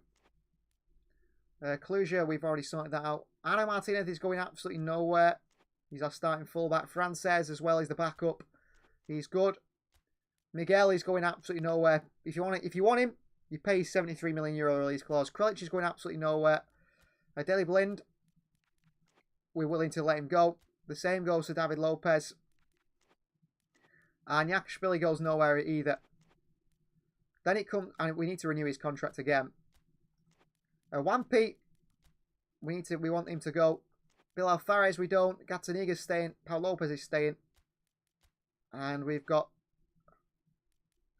Cluja, we've already sorted that out. Ana Martinez is going absolutely nowhere. He's our starting fullback. Frances as well as the backup. He's good. Miguel is going absolutely nowhere. If you want him, you pay €73 million release clause. Krelic is going absolutely nowhere. Deli Blind, we're willing to let him go. The same goes to David Lopez. And Yakashvili goes nowhere either. Then it comes, and we need to renew his contract again. Wampi, we want him to go. Bilal Fares, we don't. Gataniga's staying. Paul Lopez is staying. And we've got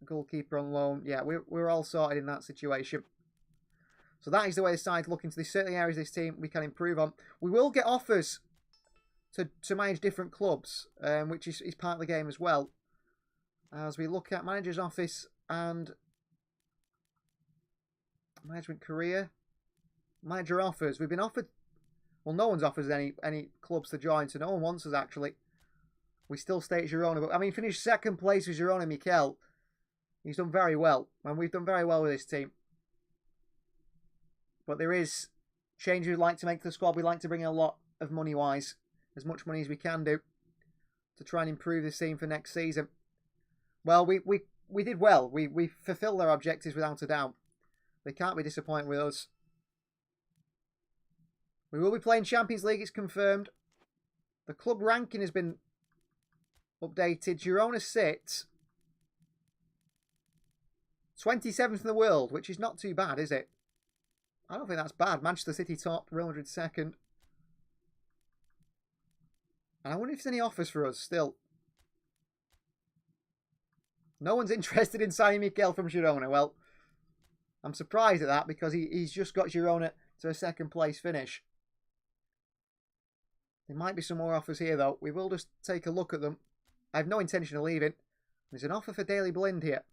a goalkeeper on loan. Yeah, we're all sorted in that situation. So that is the way the side's looking. So there's certainly areas of this team we can improve on. We will get offers to manage different clubs, which is part of the game as well. As we look at manager's office and management career. Manager offers. We've been offered... Well, no one's offered us any clubs to join, so no one wants us, actually. We still stay at Girona. But, I mean, finished second place with Girona Mikel. He's done very well. And we've done very well with this team. But there is changes we'd like to make to the squad. We'd like to bring in a lot of money-wise. As much money as we can do. To try and improve this team for next season. Well, we did well. We fulfilled our objectives without a doubt. They can't be disappointed with us. We will be playing Champions League, it's confirmed. The club ranking has been updated. Girona sits 27th in the world, which is not too bad, is it? I don't think that's bad. Manchester City top, Real Madrid second. And I wonder if there's any offers for us still. No one's interested in signing Mikel from Girona. Well, I'm surprised at that because he's just got Girona to a second place finish. There might be some more offers here, though. We will just take a look at them. I have no intention of leaving. There's an offer for Daley Blind here.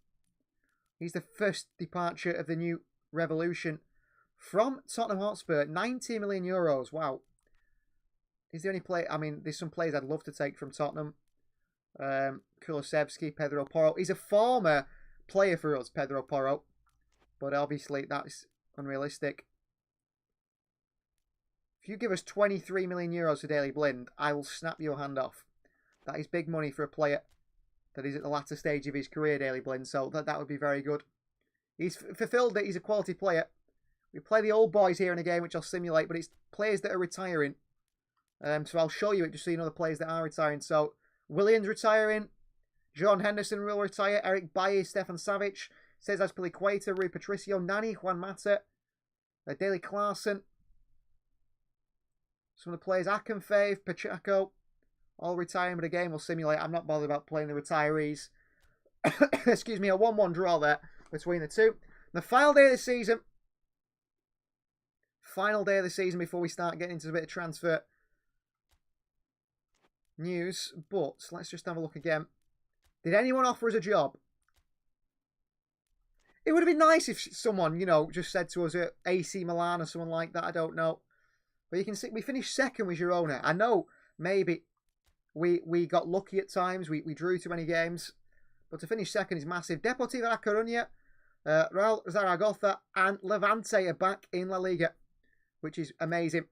He's the first departure of the new revolution from Tottenham Hotspur. €90 million. Wow. Is there any play? I mean, there's some players I'd love to take from Tottenham. Kulusevski, Pedro Porro. He's a former player for us, Pedro Porro. But obviously, that's unrealistic. If you give us €23 million for Daley Blind, I will snap your hand off. That is big money for a player that is at the latter stage of his career, Daley Blind. So that would be very good. He's fulfilled that he's a quality player. We play the old boys here in a game, which I'll simulate, but it's players that are retiring. So I'll show you it just so you know the players that are retiring. So Williams retiring. John Henderson will retire. Eric Bailly, Stefan Savic, Cesar Piliqueta, Rui Patricio, Nani, Juan Mata, Daley Clarkson. Some of the players, Akinfeev, Pacheco, all retiring, but again, we'll simulate. I'm not bothered about playing the retirees. Excuse me, a 1-1 draw there between the two. The final day of the season. Final day of the season before we start getting into a bit of transfer news. But let's just have a look again. Did anyone offer us a job? It would have been nice if someone, just said to us at AC Milan or someone like that. I don't know. But you can see we finished second with Girona. I know maybe we got lucky at times. We drew too many games. But to finish second is massive. Deportivo La Coruña, Real Zaragoza and Levante are back in La Liga, which is amazing.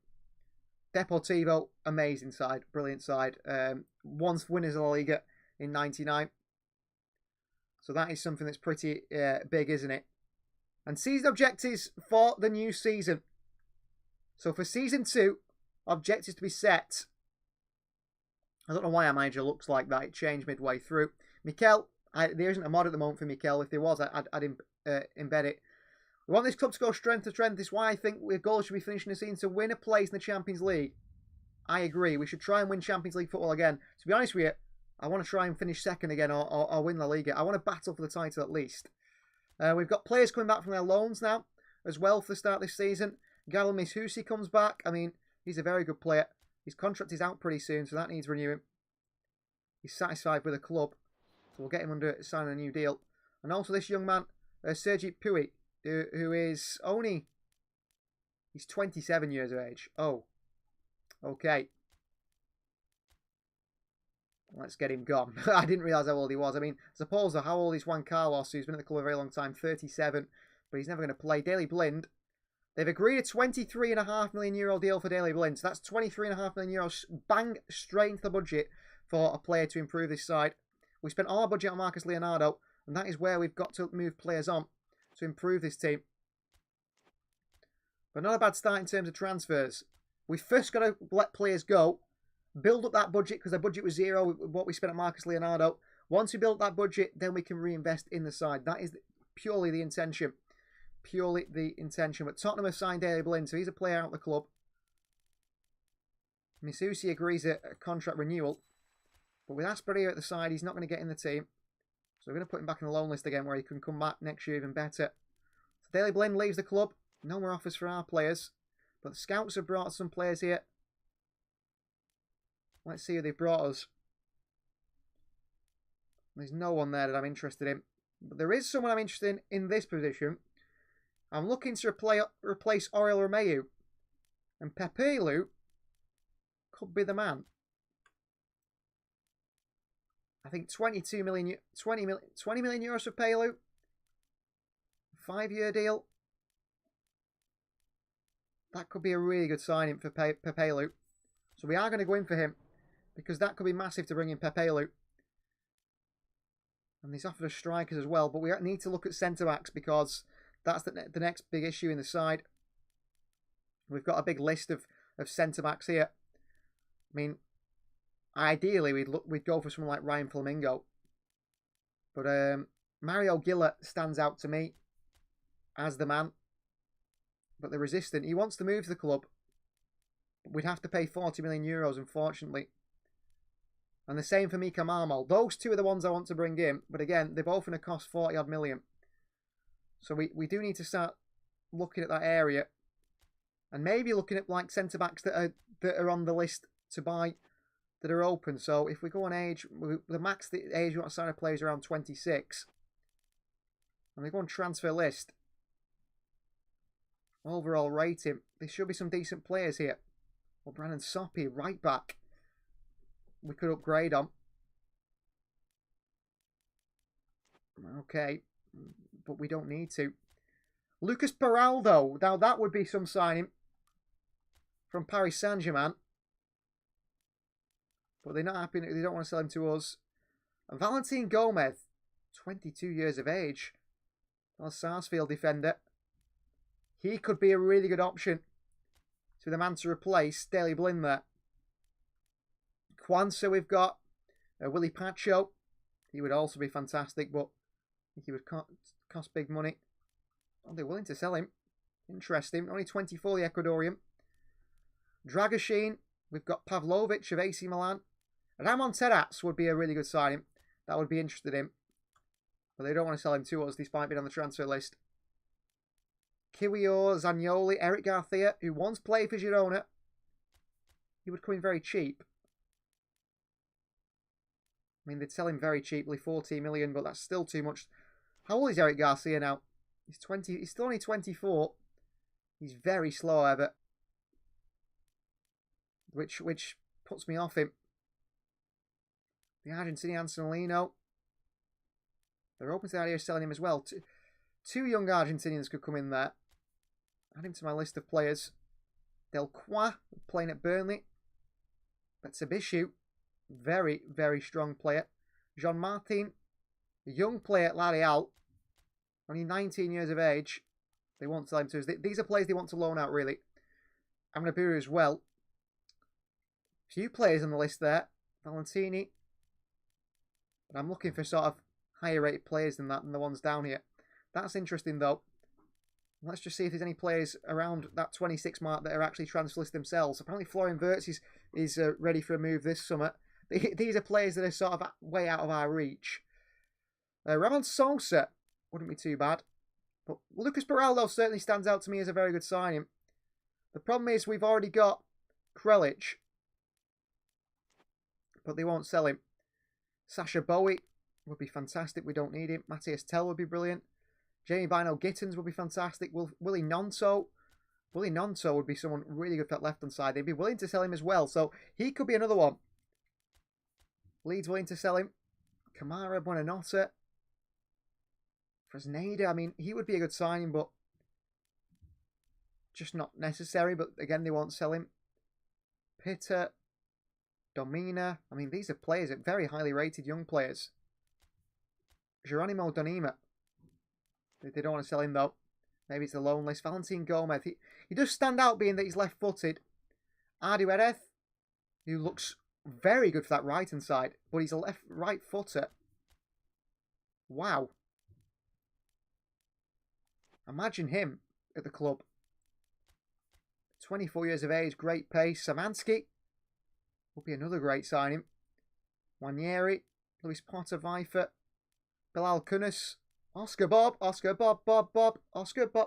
Deportivo, amazing side. Brilliant side. Once winners of La Liga in 99. So that is something that's pretty big, isn't it? And season objectives for the new season. So for Season 2, Objectives to be set. I don't know why our manager looks like that. It changed midway through. Mikel, there isn't a mod at the moment for Mikel. If there was, I'd embed it. We want this club to go strength to strength. This is why I think our goal should be finishing the season to win a place in the Champions League. I agree. We should try and win Champions League football again. To be honest with you, I want to try and finish second again or win La Liga. I want to battle for the title at least. We've got players coming back from their loans now as well for the start of this season. Gabriel Mishusi comes back. I mean, he's a very good player. His contract is out pretty soon, so that needs renewing. He's satisfied with the club, so we'll get him under signing a new deal. And also this young man, Sergi Pui, who is only... He's 27 years of age. Oh, okay. Let's get him gone. I didn't realise how old he was. I mean, I suppose how old is Juan Carlos, who's been at the club a very long time, 37, but he's never going to play. Daley Blind. They've agreed a €23.5 million deal for Daley Blind. So that's €23.5 million bang straight into the budget for a player to improve this side. We spent all our budget on Marcus Leonardo, and that is where we've got to move players on to improve this team. But not a bad start in terms of transfers. We first got to let players go, build up that budget, because the budget was zero with what we spent on Marcus Leonardo. Once we build that budget, then we can reinvest in the side. That is purely the intention. Purely the intention. But Tottenham have signed Daley Blind, so he's a player out of the club. Misusi agrees a contract renewal. But with Asperia at the side, he's not going to get in the team. So we're going to put him back in the loan list again, where he can come back next year even better. So Daley Blind leaves the club. No more offers for our players. But the scouts have brought some players here. Let's see who they've brought us. There's no one there that I'm interested in. But there is someone I'm interested in this position. I'm looking to replace Oriol Romeu. And Pepelu could be the man. I think 20 million euros for Pepelu. 5-year deal. That could be a really good signing for Pepelu. So we are going to go in for him, because that could be massive to bring in Pepelu. And he's offered us strikers as well, but we need to look at centre-backs, because that's the next big issue in the side. We've got a big list of centre-backs here. I mean, ideally we'd go for someone like Ryan Flamingo. But Mario Gilla stands out to me as the man. But they're resistant. He wants to move to the club. We'd have to pay 40 million euros, unfortunately. And the same for Mika Marmol. Those two are the ones I want to bring in. But again, they're both going to cost 40 odd million. So we do need to start looking at that area. And maybe looking at like centre-backs that are on the list to buy that are open. So if we go on age, the max the age you want to sign a player is around 26. And we go on transfer list. Overall rating. There should be some decent players here. Well, Brandon Soppy, right back. We could upgrade on. Okay. But we don't need to. Lucas Peraldo. Now that would be some signing. From Paris Saint-Germain. But they're not happy. They don't want to sell him to us. And Valentin Gomez. 22 years of age. A Sarsfield defender. He could be a really good option to the man to replace Daley Blind there. Kwanzaa we've got. Willie Pacho. He would also be fantastic, but I think he would cost big money. Oh, they're willing to sell him. Interesting. Only 24, the Ecuadorian. Dragoshin. We've got Pavlovic of AC Milan. Ramon Terraz would be a really good signing. That would be interested in. But they don't want to sell him to us, despite being on the transfer list. Kiwior, Zanioli, Eric Garcia, who once played for Girona. He would come in very cheap. I mean, they'd sell him very cheaply, 14 million, but that's still too much. How old is Eric Garcia now? He's 20. He's still only 24. He's very slow, however. Which puts me off him. The Argentinian Anselino. They're open to the idea of selling him as well. Two young Argentinians could come in there. Add him to my list of players. Delcroix, playing at Burnley. Betsabishu, very, very strong player. Jean Martin, a young player at La Real. Only 19 years of age. They won't sell him to us. These are players they want to loan out, really. Amrabu as well. Few players on the list there. Valentini. But I'm looking for sort of higher rated players than that, than the ones down here. That's interesting though. Let's just see if there's any players around that 26 mark that are actually transfer list themselves. Apparently Florian Wirtz is ready for a move this summer. These are players that are sort of way out of our reach. Ramon Sosa wouldn't be too bad. But Lucas Beraldo certainly stands out to me as a very good signing. The problem is we've already got Krelic, but they won't sell him. Sasha Bowie would be fantastic. We don't need him. Matthias Tell would be brilliant. Jamie Bino Gittins would be fantastic. Willie Nonto. Willie Nonto would be someone really good for that left-hand side. They'd be willing to sell him as well. So he could be another one. Leeds willing to sell him. Kamara Buonanotte. Fresneda. I mean, he would be a good signing, but just not necessary. But again, they won't sell him. Pitta. Domina. I mean, these are players, very highly rated young players. Geronimo Donima. They don't want to sell him though. Maybe it's the loan list. Valentin Gomez. He does stand out being that he's left-footed. Ardu Ereth, who looks very good for that right-hand side, but he's a right footer. Wow. Imagine him at the club. 24 years of age, great pace. Samansky will be another great signing. Wanieri, Luis Potter, Weifert, Bilal Kunis, Oscar Bob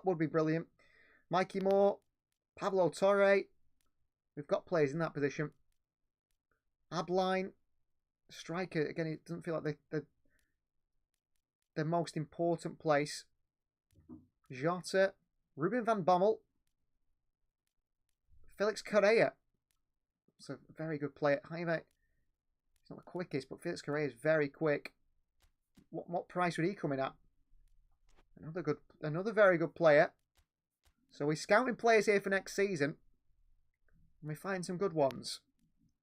would be brilliant. Mikey Moore, Pablo Torre. We've got players in that position. Abline, striker. Again, it doesn't feel like the most important place. Jota, Ruben van Bommel, Felix Correa. It's a very good player. He's not the quickest, but Felix Correa is very quick. What price would he come in at? Another very good player. So we're scouting players here for next season. And we find some good ones.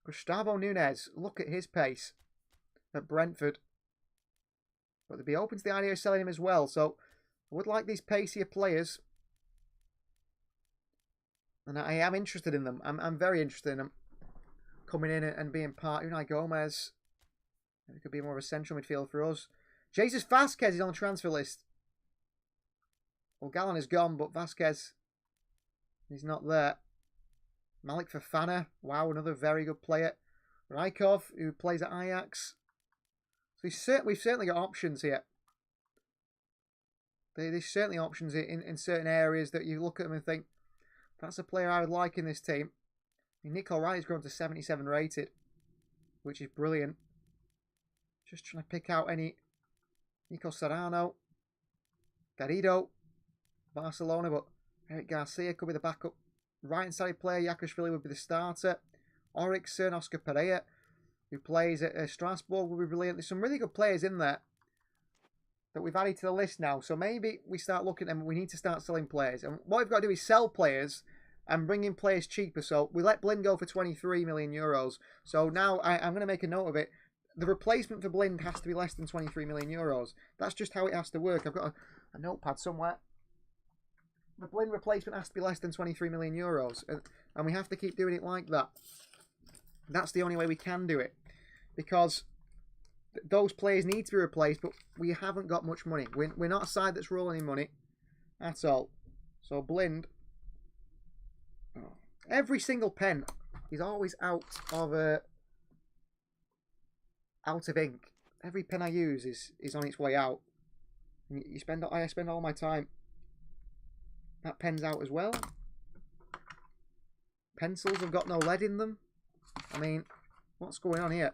Gustavo Nunes, look at his pace at Brentford. But they'd be open to the idea of selling him as well. So I would like these pacier players. And I am interested in them. I'm very interested in them. Coming in and being part. Unai Gomez. It could be more of a central midfield for us. Jesus Vasquez is on the transfer list. Well, Gallon is gone, but Vasquez is not there. Malik Fofana. Wow, another very good player. Rykov, who plays at Ajax. So we've certainly got options here. There's certainly options in certain areas that you look at them and think, that's a player I would like in this team. I mean, Nick O'Reilly's grown to 77 rated, which is brilliant. Just trying to pick out any. Nico Serrano, Garrido, Barcelona, but Eric Garcia could be the backup. Right-hand side player, Yakashvili would be the starter. Oriksson, Oscar Pereira, who plays at Strasbourg, will be brilliant. There's some really good players in there that we've added to the list now. So maybe we start looking at them. We need to start selling players. And what we've got to do is sell players and bring in players cheaper. So we let Blind go for 23 million euros. So now I'm going to make a note of it. The replacement for Blind has to be less than 23 million euros. That's just how it has to work. I've got a notepad somewhere. The Blind replacement has to be less than 23 million euros. And we have to keep doing it like that. That's the only way we can do it. Because those players need to be replaced, but we haven't got much money. We're not a side that's rolling in money at all. So Blind, every single pen is always out of ink. Every pen I use is on its way out. And I spend all my time. That pen's out as well. Pencils have got no lead in them. I mean, what's going on here?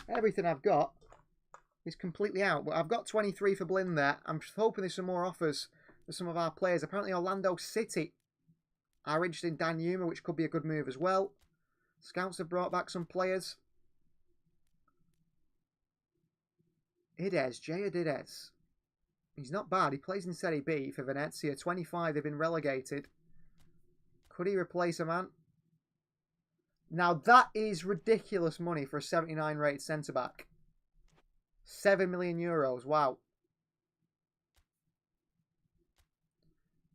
Everything I've got is completely out. But I've got 23 for Blind there. I'm just hoping there's some more offers for some of our players. Apparently Orlando City are interested in Dan Yuma, which could be a good move as well. Scouts have brought back some players. Jaya Dides. He's not bad. He plays in Serie B for Venezia. 25, they've been relegated. Could he replace a man? Now, that is ridiculous money for a 79 rated centre-back. 7 million euros. Wow.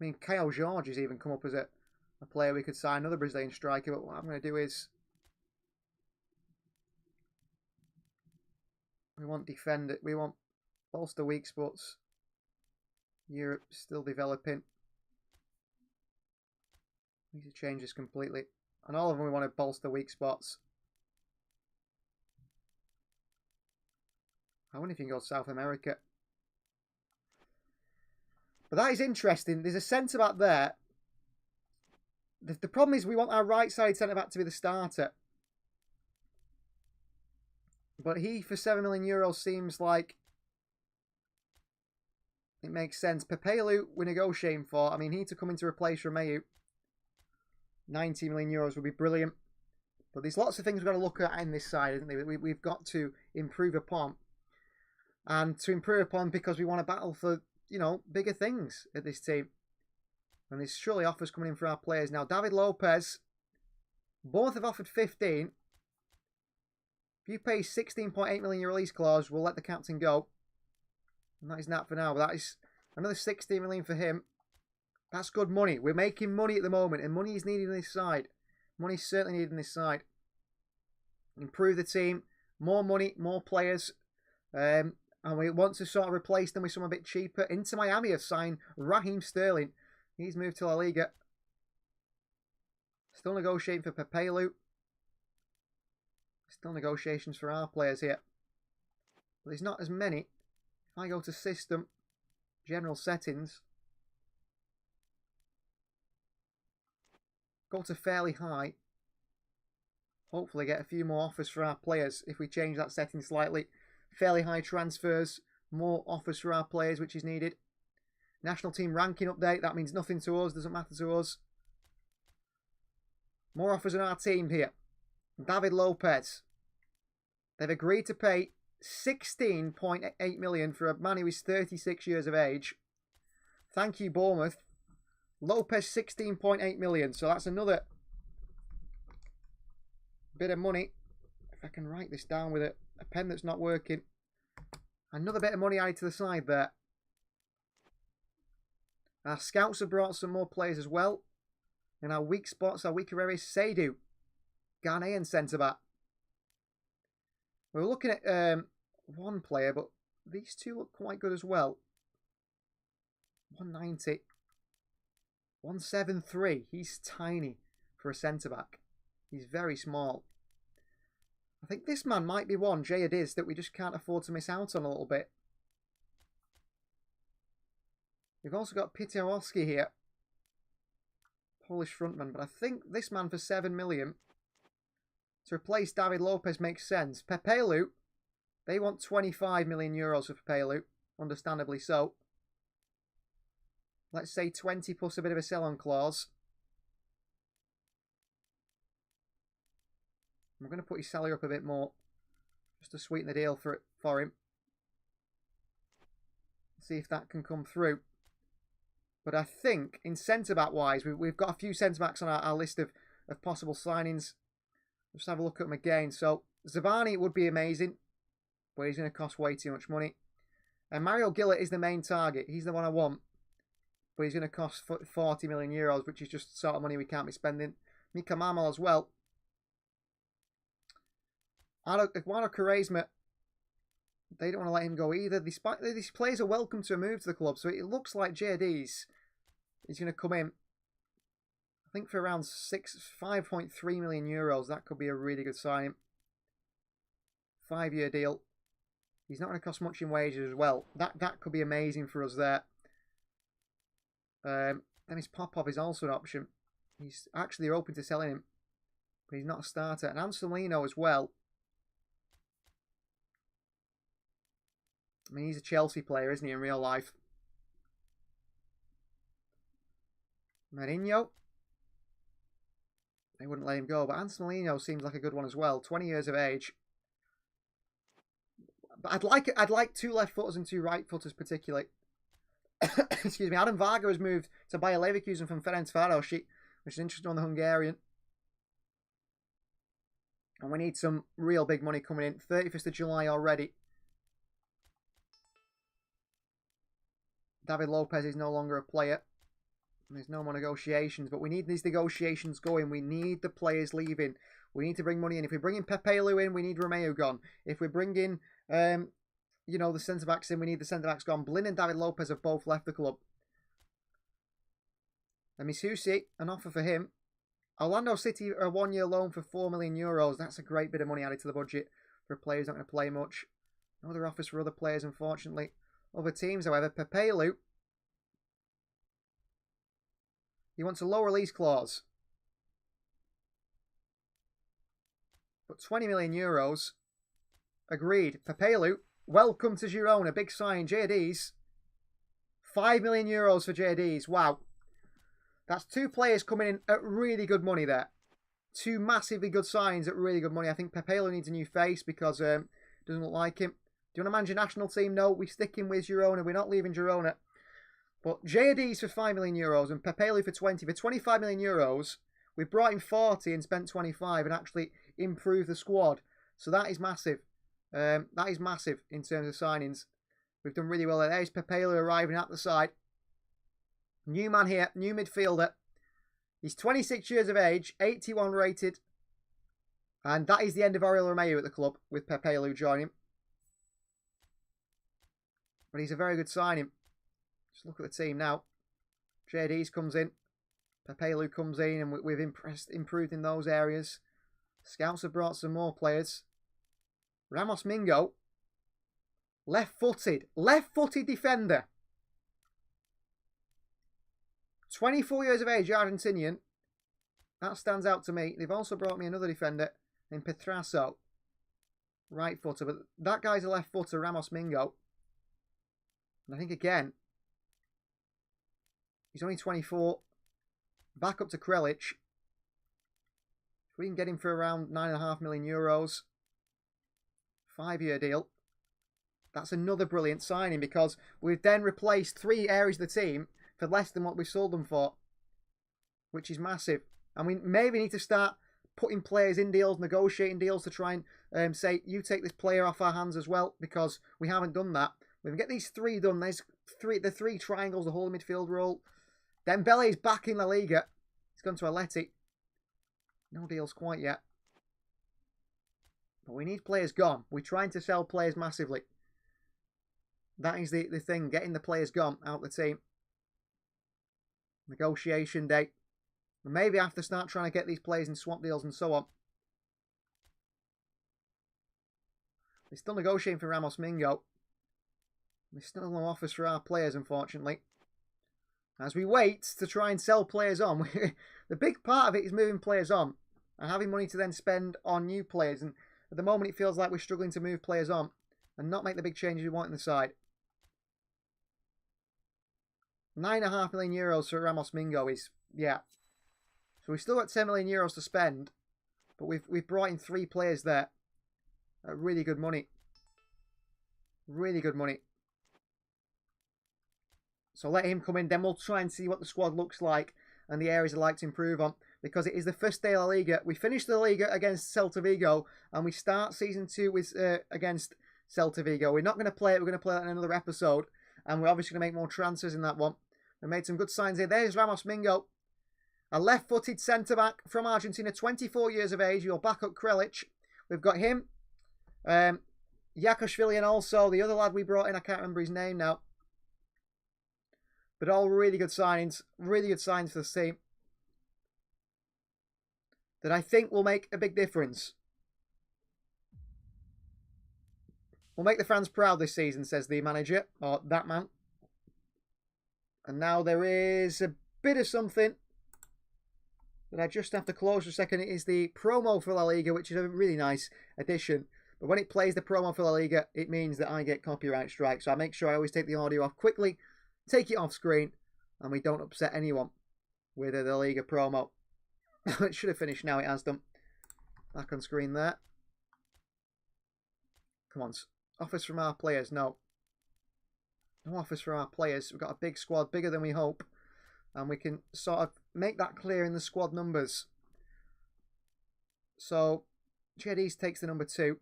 I mean, Kyle George has even come up as a player we could sign. Another Brazilian striker. But what I'm going to do is We want defend it. We want bolster weak spots. Europe still developing. We need to change this completely. And all of them we want to bolster weak spots. I wonder if you can go South America. But that is interesting. There's a centre-back there. The problem is we want our right-side centre-back to be the starter. But he, for €7 million, seems like it makes sense. Pepelu, we're negotiating for. I mean, he to come in to replace Romeu. €90 million would be brilliant. But there's lots of things we've got to look at in this side, isn't there? We've got to improve upon. And to improve upon because we want to battle for, you know, bigger things at this team. And there's surely offers coming in for our players. Now, David Lopez, both have offered 15. If you pay 16.8 million your release clause, we'll let the captain go. And that is that for now. But that is another 16 million for him. That's good money. We're making money at the moment, and money is needed on this side. Money is certainly needed on this side. Improve the team. More money, more players. And we want to sort of replace them with someone a bit cheaper. Inter Miami have signed Raheem Sterling. He's moved to La Liga. Still negotiating for Pepelu. Still negotiations for our players here. But there's not as many. If I go to System, General Settings, go to Fairly High, hopefully get a few more offers for our players if we change that setting slightly. Fairly High transfers, more offers for our players, which is needed. National team ranking update, that means nothing to us, doesn't matter to us. More offers on our team here. David Lopez. They've agreed to pay 16.8 million for a man who is 36 years of age. Thank you, Bournemouth. Lopez, 16.8 million. So that's another bit of money. If I can write this down with a pen that's not working. Another bit of money added to the side there. Our scouts have brought some more players as well. And our weak spots, our weaker areas, Seydu, Ghanaian centre-back. We're looking at one player, but these two look quite good as well. 190. 173. He's tiny for a centre-back. He's very small. I think this man might be one, Jay Adiz, that we just can't afford to miss out on a little bit. We've also got Piotrowski here. Polish frontman, but I think this man for 7 million to replace David Lopez makes sense. Pepelu, they want 25 million euros for Pepelu, understandably so. Let's say 20 plus a bit of a sell-on clause. I'm going to put his salary up a bit more, just to sweeten the deal for him. See if that can come through. But I think, in centre-back wise, we've got a few centre-backs on our list of possible signings. Just have a look at them again. So, Zabani would be amazing, but he's going to cost way too much money. And Mario Gillett is the main target. He's the one I want. But he's going to cost 40 million euros, which is just the sort of money we can't be spending. Mika Mamal as well. Eduardo Quaresma, they don't want to let him go either. These players are welcome to a move to the club, so it looks like JD's is going to come in. I think for around 5.3 million euros, that could be a really good signing. 5-year deal. He's not going to cost much in wages as well. That could be amazing for us there. Demis Popov is also an option. He's actually open to selling him, but he's not a starter. And Anselino as well. I mean, he's a Chelsea player, isn't he, in real life? Mourinho. They wouldn't let him go, but Anselino seems like a good one as well. 20 years of age. But I'd like 2 left footers and 2 right footers particularly. Excuse me. Adam Varga has moved to Bayer Leverkusen from Ferencváros, which is interesting on the Hungarian. And we need some real big money coming in. 31st of July already. David Lopez is no longer a player. There's no more negotiations, but we need these negotiations going. We need the players leaving. We need to bring money in. If we bring in Pepelu in, we need Romeu gone. If we bring in you know, the centre-backs in. We need the centre-backs gone. Blin and David Lopez have both left the club. And Misusi, an offer for him. Orlando City, a 1-year loan for €4 million. That's a great bit of money added to the budget for a player who's not going to play much. No other offers for other players, unfortunately. Other teams, however, Pepelu. He wants a low release clause. But €20 million. Agreed. Pepelu, welcome to Girona. Big sign. JD's. €5 million for JD's. Wow. That's 2 players coming in at really good money there. 2 massively good signs at really good money. I think Pepelu needs a new face because doesn't look like him. Do you want to manage your national team? No, we're sticking with Girona. We're not leaving Girona. But JD's for €5 million and Pepelu for 20. For €25 million, we've brought in 40 and spent 25 and actually improved the squad. So that is massive. That is massive in terms of signings. We've done really well there. There's Pepelu arriving at the side. New man here, new midfielder. He's 26 years of age, 81 rated. And that is the end of Oriol Romeu at the club, with Pepelu joining. But he's a very good signing. Just look at the team now. JD's comes in. Pepelu comes in, and we've improved in those areas. Scouts have brought some more players. Ramos Mingo. Left-footed defender. 24 years of age, Argentinian. That stands out to me. They've also brought me another defender named Petrasso. Right footer, but that guy's a left footer, Ramos Mingo. And I think again, he's only 24. Back up to Krelic. If we can get him for around €9.5 million. 5-year deal. That's another brilliant signing because we've then replaced 3 areas of the team for less than what we sold them for, which is massive. And we maybe need to start putting players in deals, negotiating deals to try and say, you take this player off our hands as well, because we haven't done that. We can get these 3 done. There's the 3 triangles, the whole midfield role. Dembele's back in La Liga. He's gone to Atleti. No deals quite yet. But we need players gone. We're trying to sell players massively. That is the thing, getting the players gone out the team. Negotiation day. And maybe I have to start trying to get these players in swap deals and so on. They're still negotiating for Ramos Mingo. There's still no offers for our players, unfortunately. As we wait to try and sell players on. The big part of it is moving players on and having money to then spend on new players. And at the moment, it feels like we're struggling to move players on and not make the big changes we want in the side. €9.5 million for Ramos Mingo is, yeah. So we've still got €10 million to spend, but we've brought in 3 players there at really good money. Really good money. So let him come in, then we'll try and see what the squad looks like and the areas I'd like to improve on, because it is the first day of La Liga. We finished the Liga against Celta Vigo, and we start Season 2 with against Celta Vigo. We're not going to play it, we're going to play that in another episode, and we're obviously going to make more transfers in that one. We made some good signs here. There's Ramos Mingo, a left-footed centre-back from Argentina, 24 years of age. Your backup Krelic. We've got him, Yakashvili, and also the other lad we brought in, I can't remember his name now. But all really good signings for the team that I think will make a big difference. We'll make the fans proud this season, says the manager, or that man. And now there is a bit of something that I just have to close for a second. It is the promo for La Liga, which is a really nice addition. But when it plays the promo for La Liga, it means that I get copyright strike. So I make sure I always take the audio off quickly, take it off screen, and we don't upset anyone with the La Liga promo. It should have finished now, it has done. Back on screen there. Come on, offers from our players, no. No offers for our players. We've got a big squad, bigger than we hope. And we can sort of make that clear in the squad numbers. So, Jedis takes the number 2.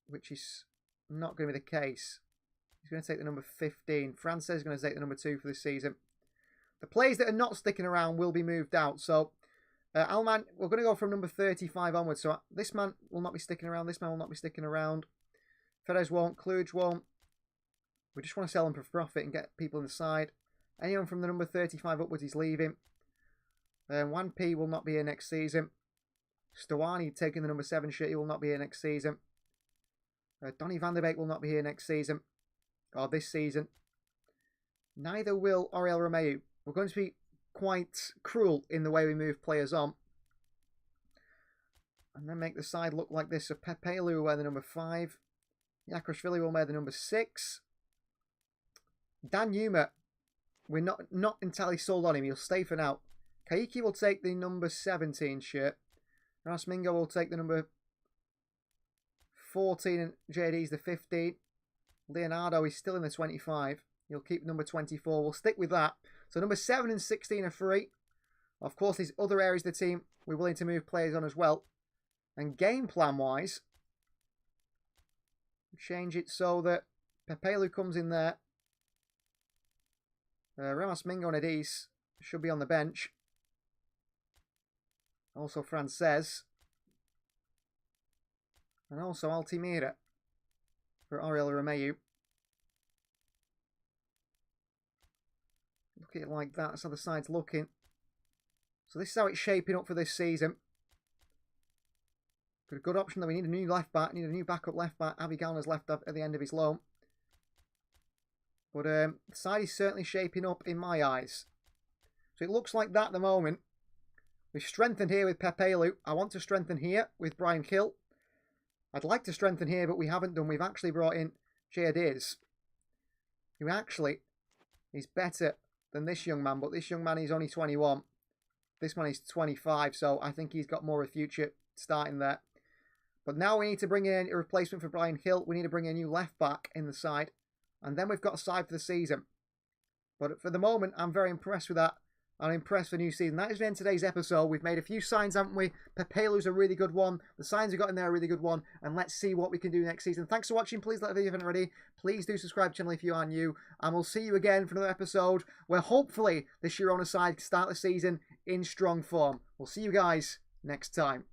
Which is not going to be the case. He's going to take the number 15. Frances is going to take the number 2 for this season. The players that are not sticking around will be moved out. So, we're going to go from number 35 onwards. So, this man will not be sticking around. This man will not be sticking around. Ferez won't. Kluge won't. We just want to sell them for profit and get people in the side. Anyone from the number 35 upwards is leaving. 1P will not be here next season. Stawani taking the number 7 shirt. He will not be here next season. Donny van der Beek will not be here next season. Or this season. Neither will Oriel Romeu. We're going to be quite cruel in the way we move players on. And then make the side look like this. So Pepelu will wear the number 5. Yakrashvili will wear the number 6. Dan Yuma, we're not entirely sold on him. He'll stay for now. Kaiki will take the number 17 shirt. Rasmingo will take the number 14 and JD's the 15. Leonardo is still in the 25. He'll keep number 24. We'll stick with that. So number 7 and 16 are free. Of course, there's other areas of the team we're willing to move players on as well. And game plan wise, change it so that Pepelu comes in there. Ramos Mingo and Adis should be on the bench. Also Frances. And also Altimira for Oriel Romeu. Look at it like that. That's how the side's looking. So this is how it's shaping up for this season. Got a good option that we need a new left back. Need a new backup left back. Avi Gallner's left at the end of his loan. But the side is certainly shaping up in my eyes. So it looks like that at the moment. We've strengthened here with Pepelu. I want to strengthen here with Brian Kill. I'd like to strengthen here, but we haven't done. We've actually brought in Jayadiz, who actually is better than this young man. But this young man is only 21. This man is 25, so I think he's got more of a future starting there. But now we need to bring in a replacement for Brian Hill. We need to bring in a new left back in the side. And then we've got a side for the season. But for the moment, I'm very impressed with that. I'm impressed for the new season. That is the end of today's episode. We've made a few signs, haven't we? Pepelu's a really good one. The signs we got in there are a really good one. And let's see what we can do next season. Thanks for watching. Please like the video if you haven't already. Please do subscribe to the channel if you are new. And we'll see you again for another episode where hopefully the Girona side can start the season in strong form. We'll see you guys next time.